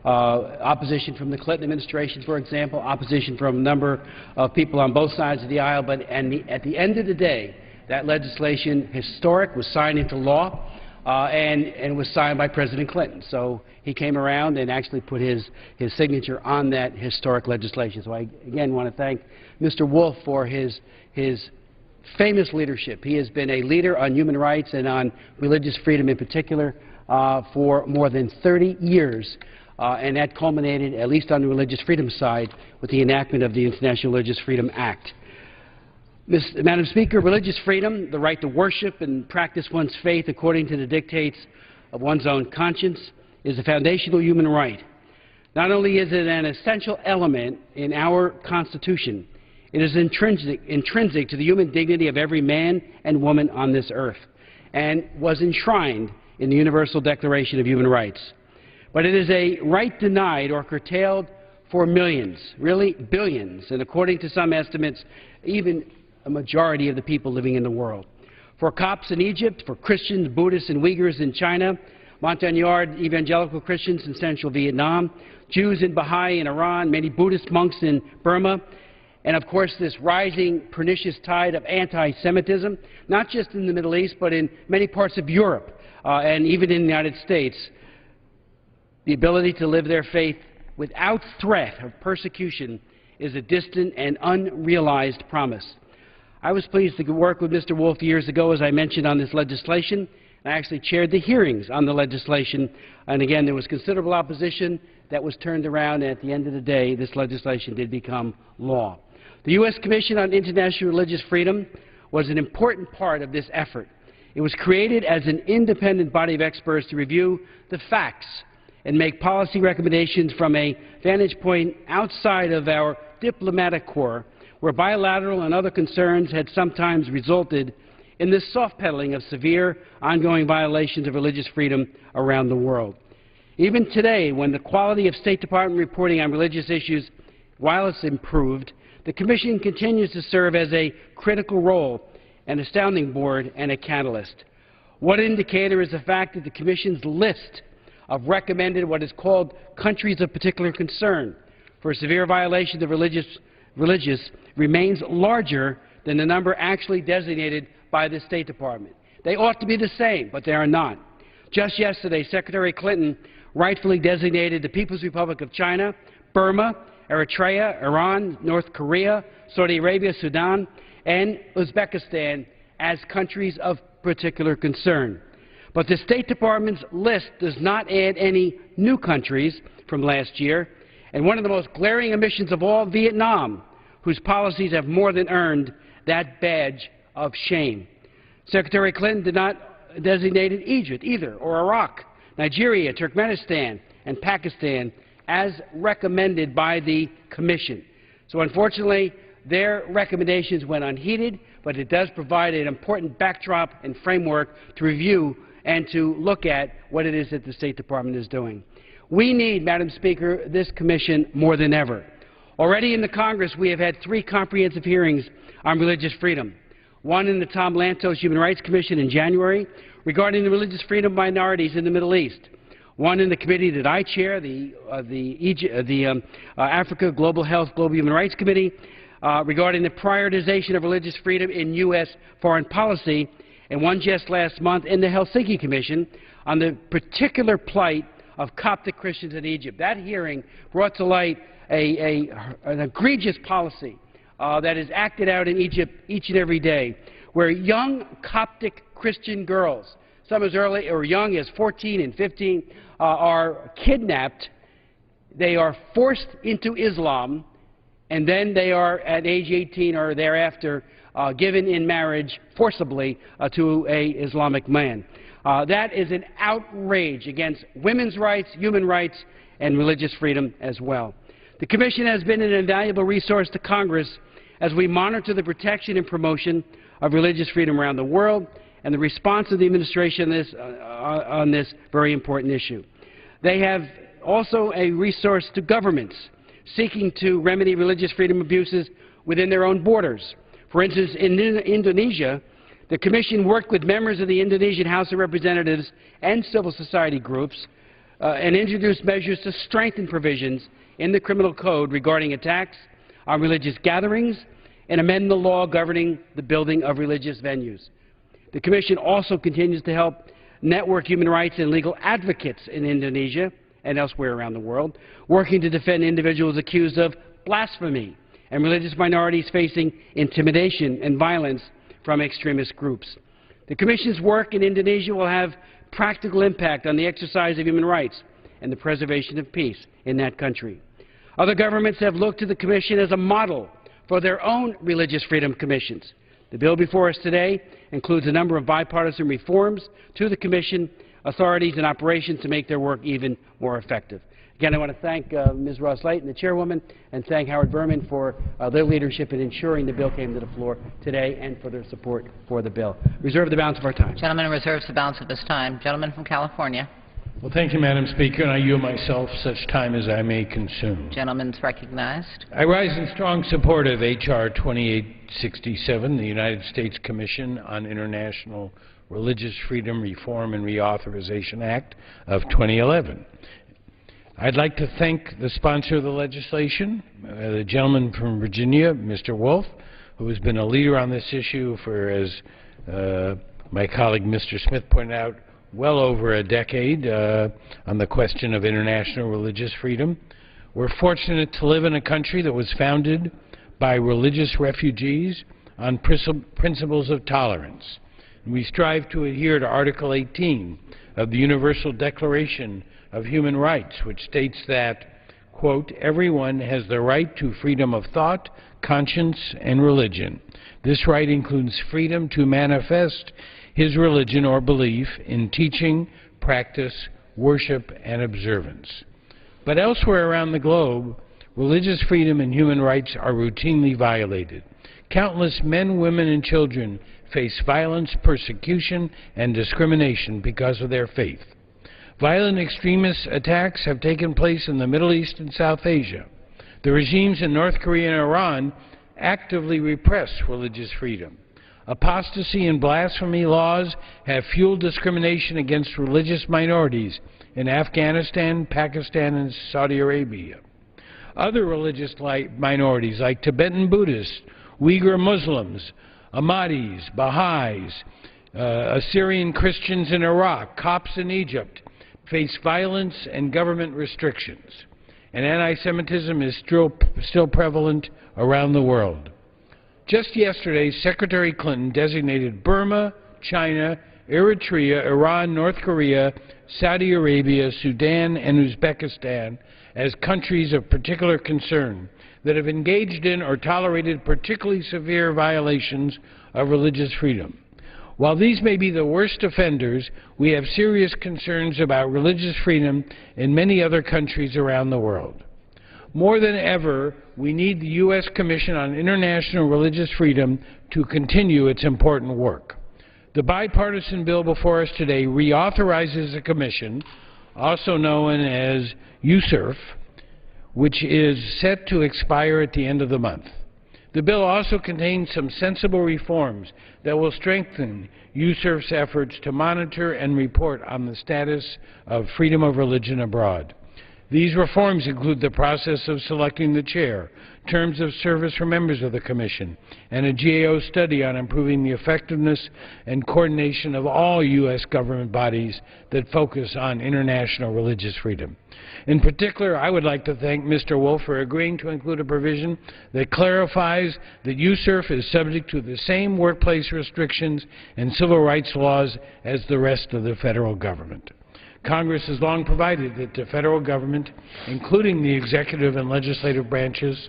opposition from the Clinton administration, for example, opposition from a number of people on both sides of the aisle. But at the end of the day, that legislation, historic, was signed into law and was signed by President Clinton. So he came around and actually put his signature on that historic legislation. So I, again, want to thank Mr. Wolf for his famous leadership. He has been a leader on human rights and on religious freedom in particular for more than 30 years, and that culminated, at least on the religious freedom side, with the enactment of the International Religious Freedom Act. Madam Speaker, religious freedom, the right to worship and practice one's faith according to the dictates of one's own conscience, is a foundational human right. Not only is it an essential element in our Constitution, it is intrinsic to the human dignity of every man and woman on this earth, and was enshrined in the Universal Declaration of Human Rights. But it is a right denied or curtailed for millions, really billions, and according to some estimates, even a majority of the people living in the world. For Copts in Egypt, for Christians, Buddhists, and Uyghurs in China, Montagnard evangelical Christians in central Vietnam, Jews and Baha'i in Iran, many Buddhist monks in Burma, and of course this rising pernicious tide of anti-Semitism, not just in the Middle East, but in many parts of Europe and even in the United States. The ability to live their faith without threat of persecution is a distant and unrealized promise. I was pleased to work with Mr. Wolf years ago, as I mentioned, on this legislation. I actually chaired the hearings on the legislation, and again, there was considerable opposition that was turned around, and at the end of the day, this legislation did become law. The U.S. Commission on International Religious Freedom was an important part of this effort. It was created as an independent body of experts to review the facts and make policy recommendations from a vantage point outside of our diplomatic corps, where bilateral and other concerns had sometimes resulted in the soft-pedaling of severe, ongoing violations of religious freedom around the world. Even today, when the quality of State Department reporting on religious issues, while it's improved, the Commission continues to serve as a critical role, an astounding board, and a catalyst. One indicator is the fact that the Commission's list of recommended what is called countries of particular concern for severe violations of religious remains larger than the number actually designated by the State Department. They ought to be the same, but they are not. Just yesterday, Secretary Clinton rightfully designated the People's Republic of China, Burma, Eritrea, Iran, North Korea, Saudi Arabia, Sudan, and Uzbekistan as countries of particular concern. But the State Department's list does not add any new countries from last year, and one of the most glaring omissions of all, Vietnam, whose policies have more than earned that badge of shame. Secretary Clinton did not designate Egypt either, or Iraq, Nigeria, Turkmenistan, and Pakistan as recommended by the Commission. So unfortunately, their recommendations went unheeded, but it does provide an important backdrop and framework to review and to look at what it is that the State Department is doing. We need, Madam Speaker, this Commission more than ever. Already in the Congress, we have had 3 comprehensive hearings on religious freedom. One in the Tom Lantos Human Rights Commission in January regarding the religious freedom of minorities in the Middle East. One in the committee that I chair, the Africa Global Health Global Human Rights Committee, regarding the prioritization of religious freedom in U.S. foreign policy, and one just last month in the Helsinki Commission on the particular plight of Coptic Christians in Egypt. That hearing brought to light an egregious policy that is acted out in Egypt each and every day, where young Coptic Christian girls, some as early or young as 14 and 15, are kidnapped. They are forced into Islam, and then they are, at age 18 or thereafter, given in marriage forcibly to an Islamic man. That is an outrage against women's rights, human rights, and religious freedom as well. The Commission has been an invaluable resource to Congress as we monitor the protection and promotion of religious freedom around the world and the response of the administration on this very important issue. They have also a resource to governments seeking to remedy religious freedom abuses within their own borders. For instance, in Indonesia, the Commission worked with members of the Indonesian House of Representatives and civil society groups and introduced measures to strengthen provisions in the criminal code regarding attacks on religious gatherings and amend the law governing the building of religious venues. The Commission also continues to help network human rights and legal advocates in Indonesia and elsewhere around the world, working to defend individuals accused of blasphemy and religious minorities facing intimidation and violence from extremist groups. The Commission's work in Indonesia will have practical impact on the exercise of human rights and the preservation of peace in that country. Other governments have looked to the Commission as a model for their own religious freedom commissions. The bill before us today includes a number of bipartisan reforms to the Commission, authorities, and operations to make their work even more effective. Again, I want to thank Ms. Ross-Leighton, the chairwoman, and thank Howard Berman for their leadership in ensuring the bill came to the floor today and for their support for the bill. Reserve the balance of our time. Gentleman reserves the balance of his time. Gentleman from California. Well, thank you, Madam Speaker, and I yield myself such time as I may consume. Gentleman's recognized. I rise in strong support of H.R. 2867, the United States Commission on International Religious Freedom Reform and Reauthorization Act of 2011. I'd like to thank the sponsor of the legislation, the gentleman from Virginia, Mr. Wolf, who has been a leader on this issue for, as my colleague Mr. Smith pointed out, well over a decade on the question of international religious freedom. We're fortunate to live in a country that was founded by religious refugees on principles of tolerance. And we strive to adhere to Article 18 of the Universal Declaration of Human Rights, which states that, quote, everyone has the right to freedom of thought, conscience, and religion. This right includes freedom to manifest his religion or belief in teaching, practice, worship, and observance. But elsewhere around the globe, religious freedom and human rights are routinely violated. Countless men, women, and children face violence, persecution, and discrimination because of their faith. Violent extremist attacks have taken place in the Middle East and South Asia. The regimes in North Korea and Iran actively repress religious freedom. Apostasy and blasphemy laws have fueled discrimination against religious minorities in Afghanistan, Pakistan, and Saudi Arabia. Other religious minorities like Tibetan Buddhists, Uyghur Muslims, Ahmadis, Baha'is, Assyrian Christians in Iraq, Copts in Egypt face violence and government restrictions, and anti-Semitism is still prevalent around the world. Just yesterday, Secretary Clinton designated Burma, China, Eritrea, Iran, North Korea, Saudi Arabia, Sudan, and Uzbekistan as countries of particular concern that have engaged in or tolerated particularly severe violations of religious freedom. While these may be the worst offenders, we have serious concerns about religious freedom in many other countries around the world. More than ever, we need the U.S. Commission on International Religious Freedom to continue its important work. The bipartisan bill before us today reauthorizes the Commission, also known as USERF, which is set to expire at the end of the month. The bill also contains some sensible reforms that will strengthen USERF's efforts to monitor and report on the status of freedom of religion abroad. These reforms include the process of selecting the chair, terms of service for members of the Commission, and a GAO study on improving the effectiveness and coordination of all U.S. government bodies that focus on international religious freedom. In particular, I would like to thank Mr. Wolf for agreeing to include a provision that clarifies that USERF is subject to the same workplace restrictions and civil rights laws as the rest of the federal government. Congress has long provided that the federal government, including the executive and legislative branches,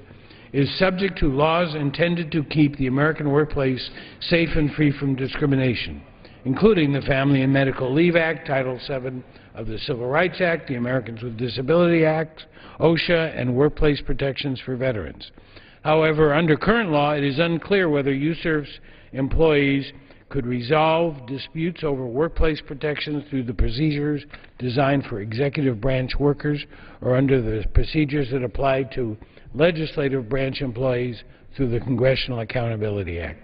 is subject to laws intended to keep the American workplace safe and free from discrimination, including the Family and Medical Leave Act, Title VII of the Civil Rights Act, the Americans with Disability Act, OSHA, and workplace protections for veterans. However, under current law, it is unclear whether USERV's employees could resolve disputes over workplace protections through the procedures designed for executive branch workers or under the procedures that apply to legislative branch employees through the Congressional Accountability Act.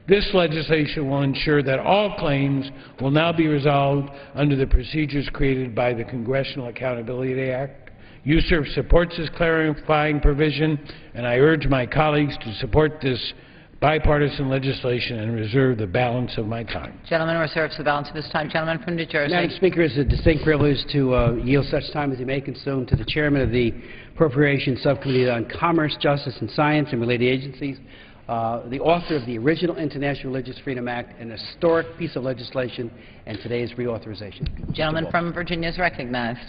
This legislation will ensure that all claims will now be resolved under the procedures created by the Congressional Accountability Act. USERV supports this clarifying provision, and I urge my colleagues to support this bipartisan legislation and reserve the balance of my time. Gentleman reserves the balance of his time. Gentleman from New Jersey. Madam Speaker, it's a distinct privilege to yield such time as you may consume to the Chairman of the Appropriations Subcommittee on Commerce, Justice, and Science and related agencies, the author of the original International Religious Freedom Act, an historic piece of legislation, and today's reauthorization. Gentleman from Virginia is recognized.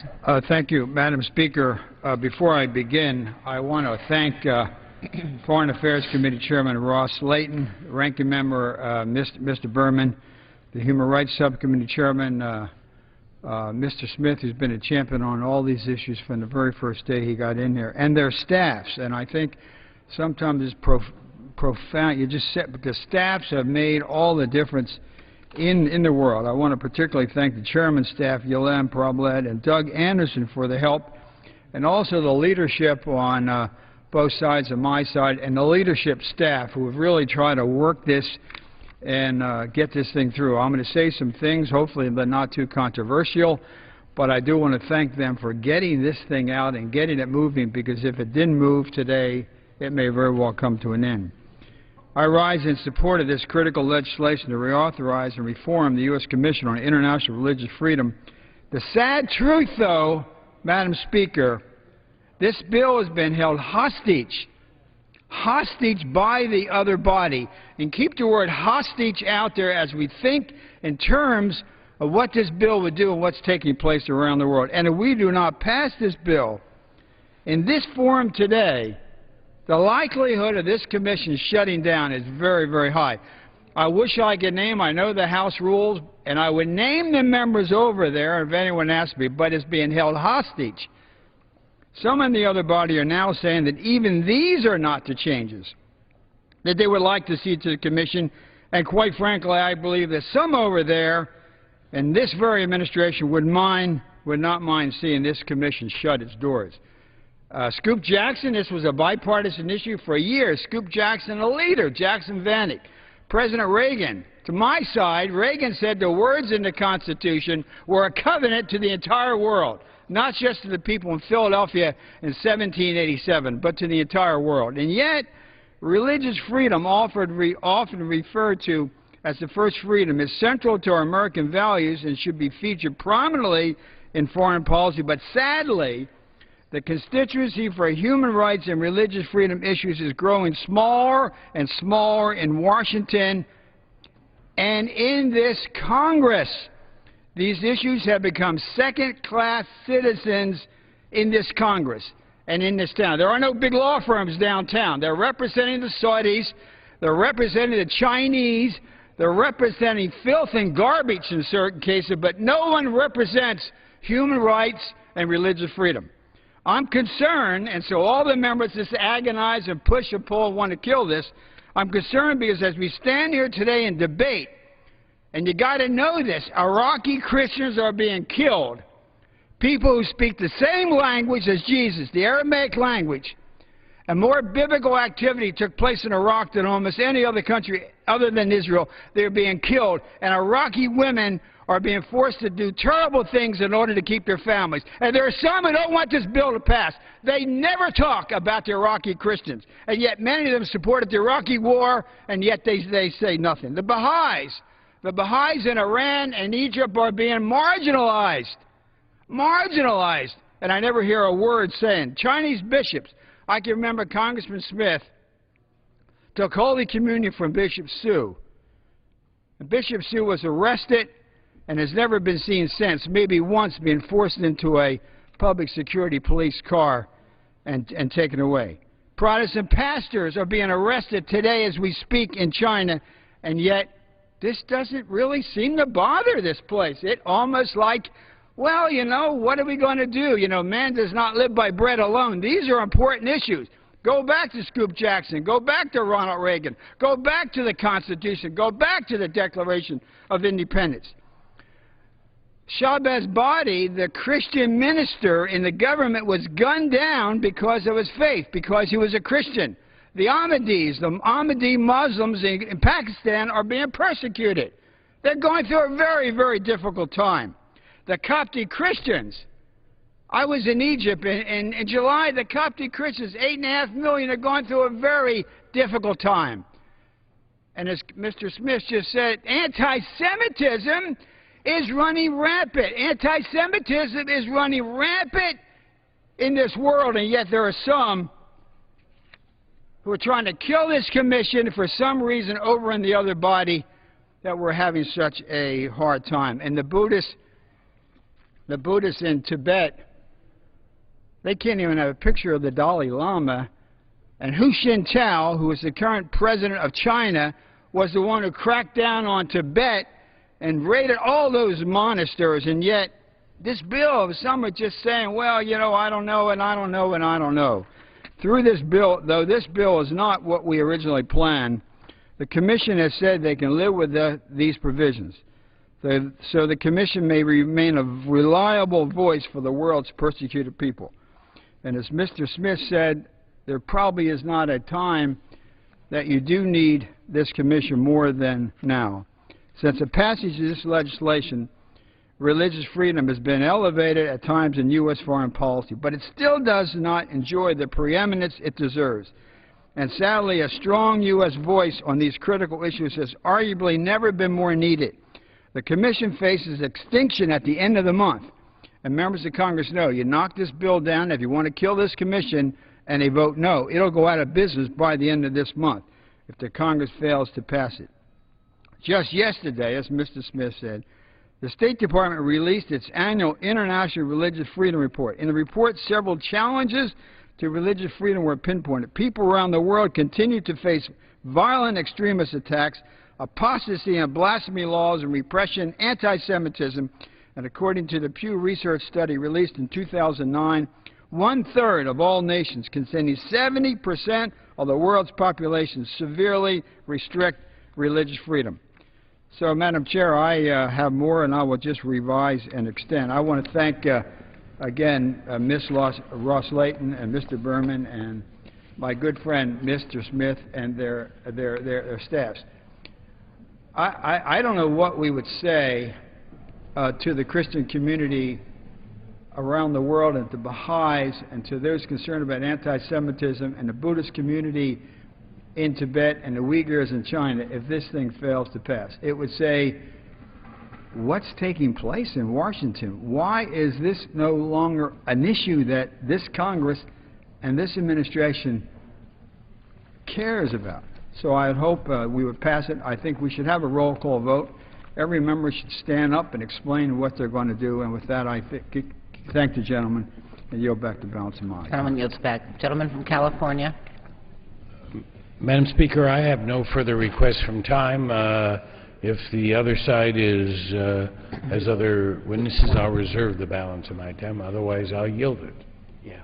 Thank you, Madam Speaker. Before I begin, I want to thank Foreign Affairs Committee Chairman Ross Layton, Ranking Member Mr. Berman, the Human Rights Subcommittee Chairman Mr. Smith, who's been a champion on all these issues from the very first day he got in here, and their staffs. And I think sometimes it's profound. You just said, but the staffs have made all the difference in the world. I want to particularly thank the Chairman's staff, Yolande Problet and Doug Anderson, for the help, and also the leadership on both sides of my side, and the leadership staff who have really tried to work this and get this thing through. I'm going to say some things, hopefully they're not too controversial, but I do want to thank them for getting this thing out and getting it moving, because if it didn't move today, it may very well come to an end. I rise in support of this critical legislation to reauthorize and reform the U.S. Commission on International Religious Freedom. The sad truth, though, Madam Speaker, this bill has been held hostage by the other body. And keep the word hostage out there as we think in terms of what this bill would do and what's taking place around the world. And if we do not pass this bill in this form today, the likelihood of this commission shutting down is very, very high. I wish I could name, I know the House rules, and I would name the members over there if anyone asked me, but it's being held hostage. Some in the other body are now saying that even these are not the changes that they would like to see to the Commission, and quite frankly, I believe that some over there in this very administration would not mind seeing this Commission shut its doors. Scoop Jackson, this was a bipartisan issue for years. Scoop Jackson, a leader, Jackson Vanik. President Reagan, to my side, Reagan said the words in the Constitution were a covenant to the entire world, not just to the people in Philadelphia in 1787, but to the entire world. And yet, religious freedom, often referred to as the first freedom, is central to our American values and should be featured prominently in foreign policy. But sadly, the constituency for human rights and religious freedom issues is growing smaller and smaller in Washington and in this Congress. These issues have become second-class citizens in this Congress and in this town. There are no big law firms downtown. They're representing the Saudis. They're representing the Chinese. They're representing filth and garbage in certain cases, but no one represents human rights and religious freedom. I'm concerned, and so all the members just agonize and push and pull and want to kill this. I'm concerned because as we stand here today and debate, and you got to know this, Iraqi Christians are being killed. People who speak the same language as Jesus, the Aramaic language, and more biblical activity took place in Iraq than almost any other country other than Israel. They're being killed, and Iraqi women are being forced to do terrible things in order to keep their families. And there are some who don't want this bill to pass. They never talk about the Iraqi Christians, and yet many of them supported the Iraqi war, and yet they say nothing. The Baha'is in Iran and Egypt are being marginalized, and I never hear a word saying. Chinese bishops, I can remember Congressman Smith took Holy Communion from Bishop Su. And Bishop Su was arrested and has never been seen since, maybe once being forced into a public security police car and taken away. Protestant pastors are being arrested today as we speak in China, and yet this doesn't really seem to bother this place. It almost like, well, you know, what are we going to do? You know, man does not live by bread alone. These are important issues. Go back to Scoop Jackson. Go back to Ronald Reagan. Go back to the Constitution. Go back to the Declaration of Independence. Shahbaz Badi, the Christian minister in the government, was gunned down because of his faith, because he was a Christian. The Ahmadi Muslims in Pakistan are being persecuted. They're going through a very, very difficult time. The Coptic Christians, I was in Egypt in July, the Coptic Christians, 8.5 million, are going through a very difficult time. And as Mr. Smith just said, anti-Semitism is running rampant. Anti-Semitism is running rampant in this world, and yet there are some who are trying to kill this commission for some reason over in the other body that we're having such a hard time. And the Buddhists in Tibet, they can't even have a picture of the Dalai Lama. And Hu Jintao, who is the current president of China, was the one who cracked down on Tibet and raided all those monasteries. And yet, this bill, some are just saying, well, you know, I don't know, and I don't know, and I don't know. Through this bill, though this bill is not what we originally planned, the Commission has said they can live with these provisions. So the Commission may remain a reliable voice for the world's persecuted people. And as Mr. Smith said, there probably is not a time that you do need this Commission more than now. Since the passage of this legislation, religious freedom has been elevated at times in U.S. foreign policy, but it still does not enjoy the preeminence it deserves. And sadly, a strong U.S. voice on these critical issues has arguably never been more needed. The Commission faces extinction at the end of the month. And members of Congress know, you knock this bill down, if you want to kill this Commission, and they vote no, it'll go out of business by the end of this month if the Congress fails to pass it. Just yesterday, as Mr. Smith said, the State Department released its annual International Religious Freedom Report. In the report, several challenges to religious freedom were pinpointed. People around the world continue to face violent extremist attacks, apostasy and blasphemy laws and repression, anti-Semitism, and according to the Pew Research study released in 2009, 1/3 of all nations, containing 70% of the world's population, severely restrict religious freedom. So, Madam Chair, I have more, and I will just revise and extend. I want to thank, again, Ms. Ross-Leighton and Mr. Berman and my good friend, Mr. Smith, and their staffs. I don't know what we would say to the Christian community around the world and to Baha'is and to those concerned about anti-Semitism and the Buddhist community in Tibet and the Uyghurs in China if this thing fails to pass. It would say, what's taking place in Washington? Why is this no longer an issue that this Congress and this administration cares about? So I hope we would pass it. I think we should have a roll call vote. Every member should stand up and explain what they're going to do. And with that, I thank the gentleman and yield back the balance of my time. Gentleman yields back. Gentleman from California. Madam Speaker, I have no further requests from time. If the other side has other witnesses, I'll reserve the balance of my time. Otherwise, I'll yield it. Yeah.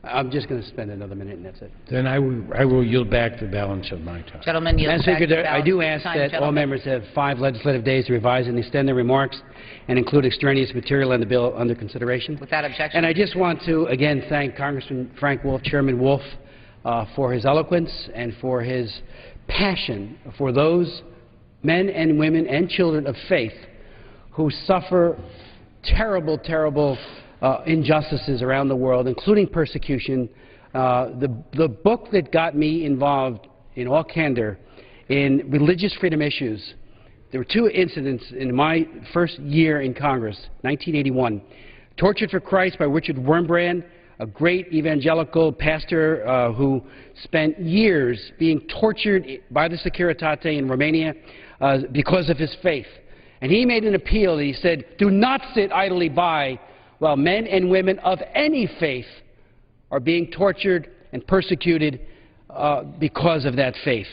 I'm just going to spend another minute, and that's it. Then I will yield back the balance of my time. Gentleman yields back the balance I do ask of time, that all members have 5 legislative days to revise and extend their remarks and include extraneous material in the bill under consideration. Without objection. And I just want to, again, thank Congressman Frank Wolf, Chairman Wolf, for his eloquence and for his passion for those men and women and children of faith who suffer terrible, terrible injustices around the world, including persecution. The book that got me involved, in all candor, in religious freedom issues, there were 2 incidents in my first year in Congress, 1981. Tortured for Christ by Richard Wurmbrand, a great evangelical pastor who spent years being tortured by the Securitate in Romania because of his faith. And he made an appeal. He said, do not sit idly by while men and women of any faith are being tortured and persecuted because of that faith.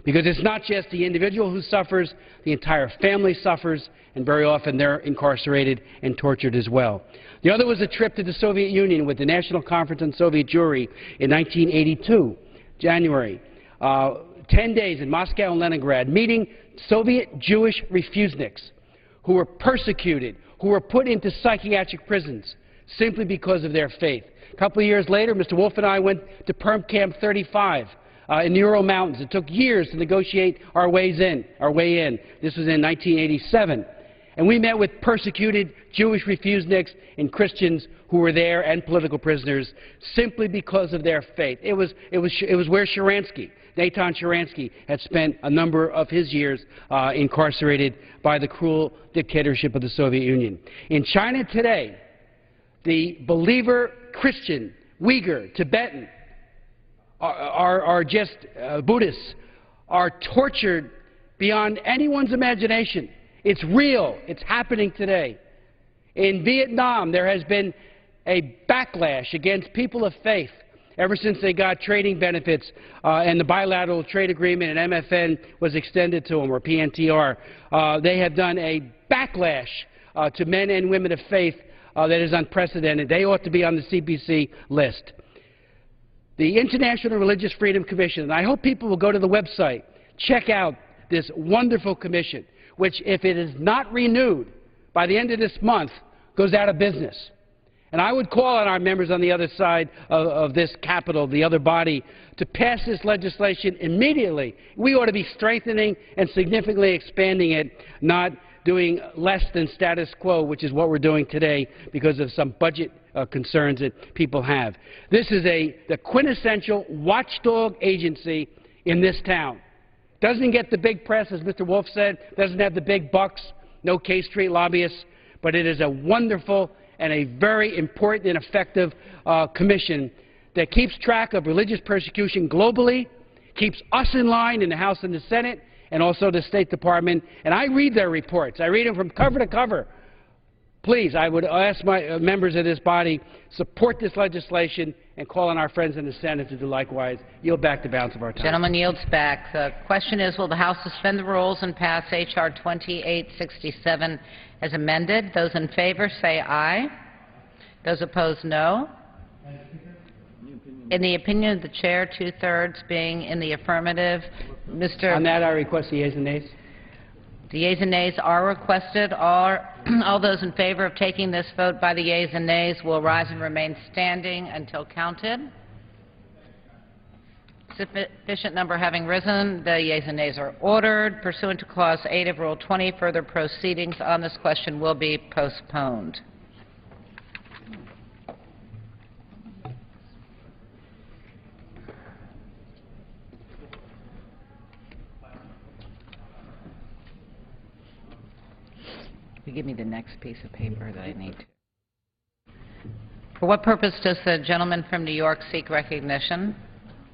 Because it's not just the individual who suffers, the entire family suffers, and very often they're incarcerated and tortured as well. The other was a trip to the Soviet Union with the National Conference on Soviet Jewry in 1982, January. 10 days in Moscow and Leningrad, meeting Soviet Jewish refuseniks who were persecuted, who were put into psychiatric prisons simply because of their faith. A couple of years later, Mr. Wolf and I went to Perm Camp 35 in the Ural Mountains. It took years to negotiate our way in. This was in 1987. And we met with persecuted Jewish refuseniks and Christians who were there and political prisoners simply because of their faith. It was where Sharansky, Natan Sharansky, had spent a number of his years incarcerated by the cruel dictatorship of the Soviet Union. In China today, the believer Christian, Uyghur, Tibetan, are just Buddhists, are tortured beyond anyone's imagination. It's real. It's happening today. In Vietnam, there has been a backlash against people of faith ever since they got trading benefits and the bilateral trade agreement and MFN was extended to them, or PNTR. They have done a backlash to men and women of faith that is unprecedented. They ought to be on the CPC list. The International Religious Freedom Commission, and I hope people will go to the website, check out this wonderful commission, which, if it is not renewed by the end of this month, goes out of business. And I would call on our members on the other side of this Capitol, the other body, to pass this legislation immediately. We ought to be strengthening and significantly expanding it, not doing less than status quo, which is what we're doing today because of some budget concerns that people have. This is the quintessential watchdog agency in this town. Doesn't get the big press, as Mr. Wolf said, doesn't have the big bucks, no K Street lobbyists, but it is a wonderful and a very important and effective commission that keeps track of religious persecution globally, keeps us in line in the House and the Senate, and also the State Department. And I read their reports. I read them from cover to cover. Please, I would ask my members of this body, support this legislation and call on our friends in the Senate to do likewise. Yield back the balance of our time. Gentleman yields back. The question is, will the House suspend the rules and pass H.R. 2867 as amended? Those in favor say aye. Those opposed, no. In the opinion of the Chair, two-thirds being in the affirmative, Mr. On that, I request the yeas and nays. The yeas and nays are requested. All those in favor of taking this vote by the yeas and nays will rise and remain standing until counted. Sufficient number having risen, the yeas and nays are ordered. Pursuant to Clause 8 of Rule 20, further proceedings on this question will be postponed. You give me the next piece of paper that I need to. For what purpose does the gentleman from New York seek recognition?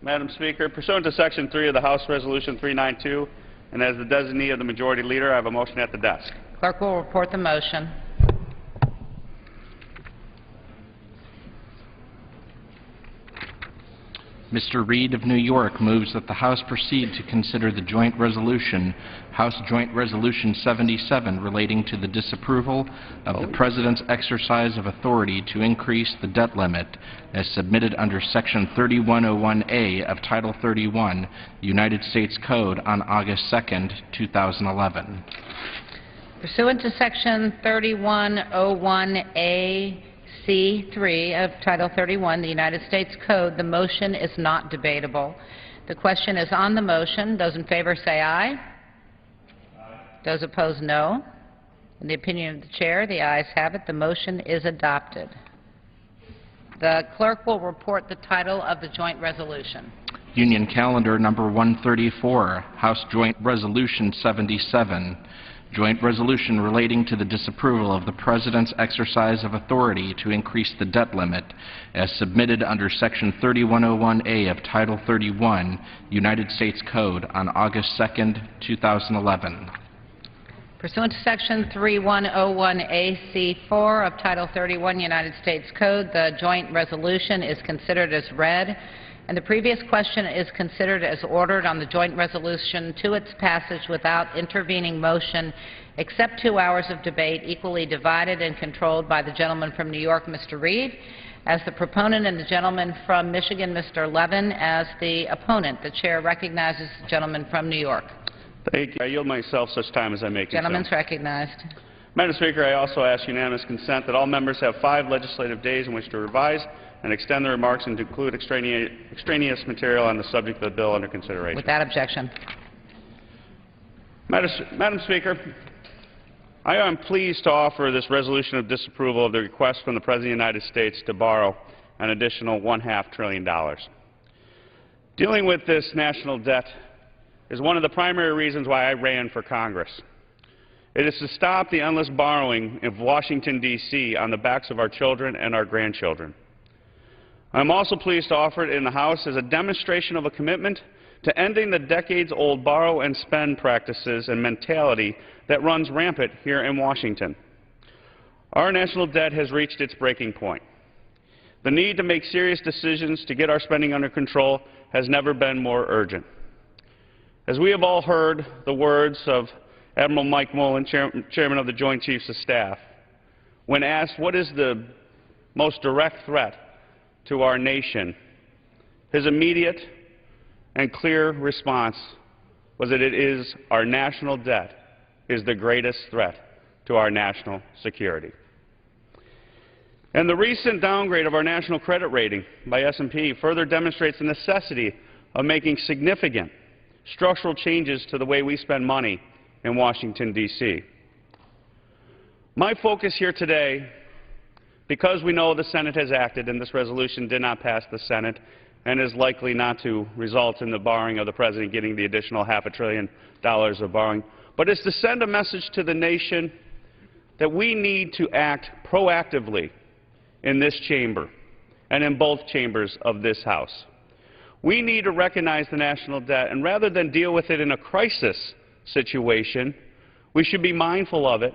Madam Speaker, pursuant to Section 3 of the House Resolution 392, and as the designee of the Majority Leader, I have a motion at the desk. Clerk will report the motion. Mr. Reed of New York moves that the House proceed to consider the joint resolution, House Joint Resolution 77, relating to the disapproval of the President's exercise of authority to increase the debt limit, as submitted under Section 3101A of Title 31, United States Code on August 2, 2011. Pursuant to Section 3101A C3 of Title 31, the United States Code, the motion is not debatable. The question is on the motion. Those in favor say aye. Those opposed, no. In the opinion of the Chair, the ayes have it. The motion is adopted. The clerk will report the title of the joint resolution. Union Calendar number 134, House Joint Resolution 77. Joint resolution relating to the disapproval of the President's exercise of authority to increase the debt limit, as submitted under Section 3101A of Title 31, United States Code on August 2, 2011. Pursuant to Section 3101AC4 of Title 31, United States Code, the joint resolution is considered as read. and the previous question is considered as ordered on the joint resolution to its passage without intervening motion, except 2 hours of debate equally divided and controlled by the gentleman from New York, Mr. Reed, as the proponent, and the gentleman from Michigan, Mr. Levin, as the opponent. The chair recognizes the gentleman from New York. Thank you. I yield myself such time as I may consent. Gentleman's recognized. Madam Speaker, I also ask unanimous consent that all members have 5 legislative days in which to revise and extend their remarks and to include extraneous material on the subject of the bill under consideration. Without objection. Madam Speaker, I am pleased to offer this resolution of disapproval of the request from the President of the United States to borrow an additional $1.5 trillion. Dealing with this national debt is one of the primary reasons why I ran for Congress. It is to stop the endless borrowing of Washington, D.C. on the backs of our children and our grandchildren. I am also pleased to offer it in the House as a demonstration of a commitment to ending the decades-old borrow and spend practices and mentality that runs rampant here in Washington. Our national debt has reached its breaking point. The need to make serious decisions to get our spending under control has never been more urgent. As we have all heard the words of Admiral Mike Mullen, Chairman of the Joint Chiefs of Staff, when asked what is the most direct threat to our nation, his immediate and clear response was that it is our national debt is the greatest threat to our national security. And the recent downgrade of our national credit rating by S&P further demonstrates the necessity of making significant structural changes to the way we spend money in Washington, D.C. My focus here today, because we know the Senate has acted and this resolution did not pass the Senate and is likely not to result in the borrowing of the President getting the additional $500 billion of borrowing, but is to send a message to the nation that we need to act proactively in this chamber and in both chambers of this House. We need to recognize the national debt, and rather than deal with it in a crisis situation, we should be mindful of it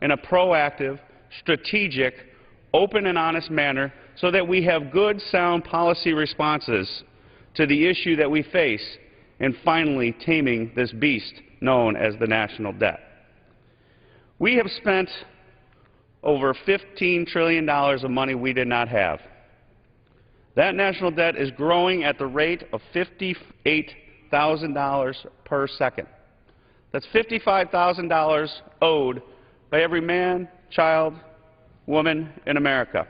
in a proactive, strategic, open and honest manner so that we have good, sound policy responses to the issue that we face in finally taming this beast known as the national debt. We have spent over $15 trillion of money we did not have. That national debt is growing at the rate of $58,000 per second. That's $55,000 owed by every man, child, woman in America.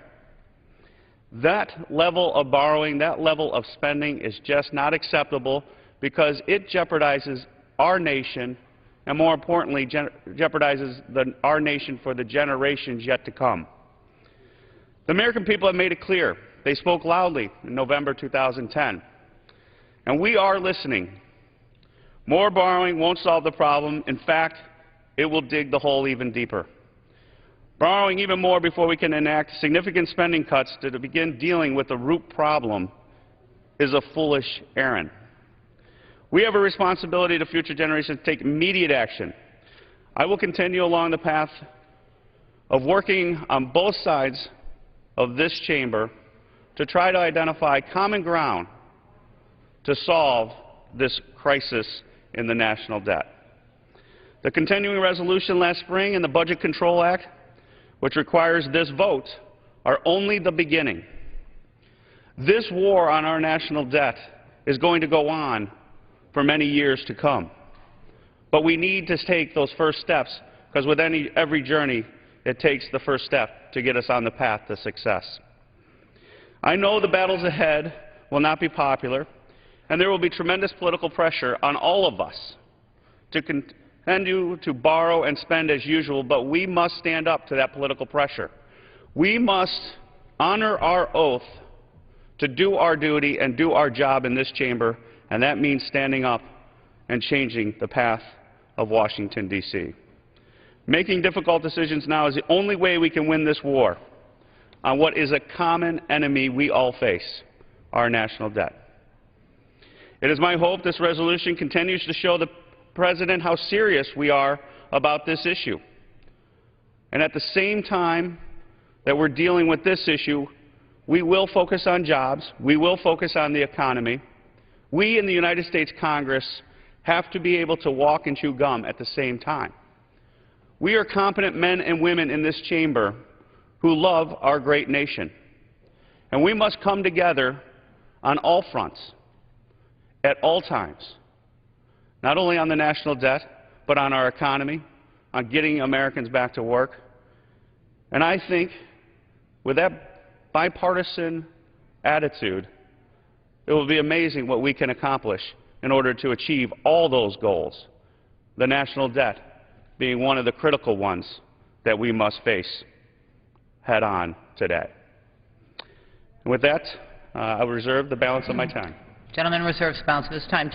That level of borrowing, that level of spending is just not acceptable because it jeopardizes our nation and, more importantly, jeopardizes our nation for the generations yet to come. The American people have made it clear. They spoke loudly in November 2010. And we are listening. More borrowing won't solve the problem. In fact, it will dig the hole even deeper. Borrowing even more before we can enact significant spending cuts to begin dealing with the root problem is a foolish errand. We have a responsibility to future generations to take immediate action. I will continue along the path of working on both sides of this chamber to try to identify common ground to solve this crisis in the national debt. The continuing resolution last spring and the Budget Control Act, which requires this vote, are only the beginning. This war on our national debt is going to go on for many years to come. But we need to take those first steps, because with every journey, it takes the first step to get us on the path to success. I know the battles ahead will not be popular, and there will be tremendous political pressure on all of us to continue to borrow and spend as usual, but we must stand up to that political pressure. We must honor our oath to do our duty and do our job in this chamber, and that means standing up and changing the path of Washington, D.C. Making difficult decisions now is the only way we can win this war on what is a common enemy we all face, our national debt. It is my hope this resolution continues to show the President how serious we are about this issue. And at the same time that we're dealing with this issue, We will focus on jobs. We will focus on the economy. We in the United States Congress have to be able to walk and chew gum at the same time. We are competent men and women in this chamber who love our great nation. And we must come together on all fronts, at all times, not only on the national debt, but on our economy, on getting Americans back to work. And I think with that bipartisan attitude, it will be amazing what we can accomplish in order to achieve all those goals, the national debt being one of the critical ones that we must face head on today. And with that, I will reserve the balance of my time. Gentleman reserves the balance of his time.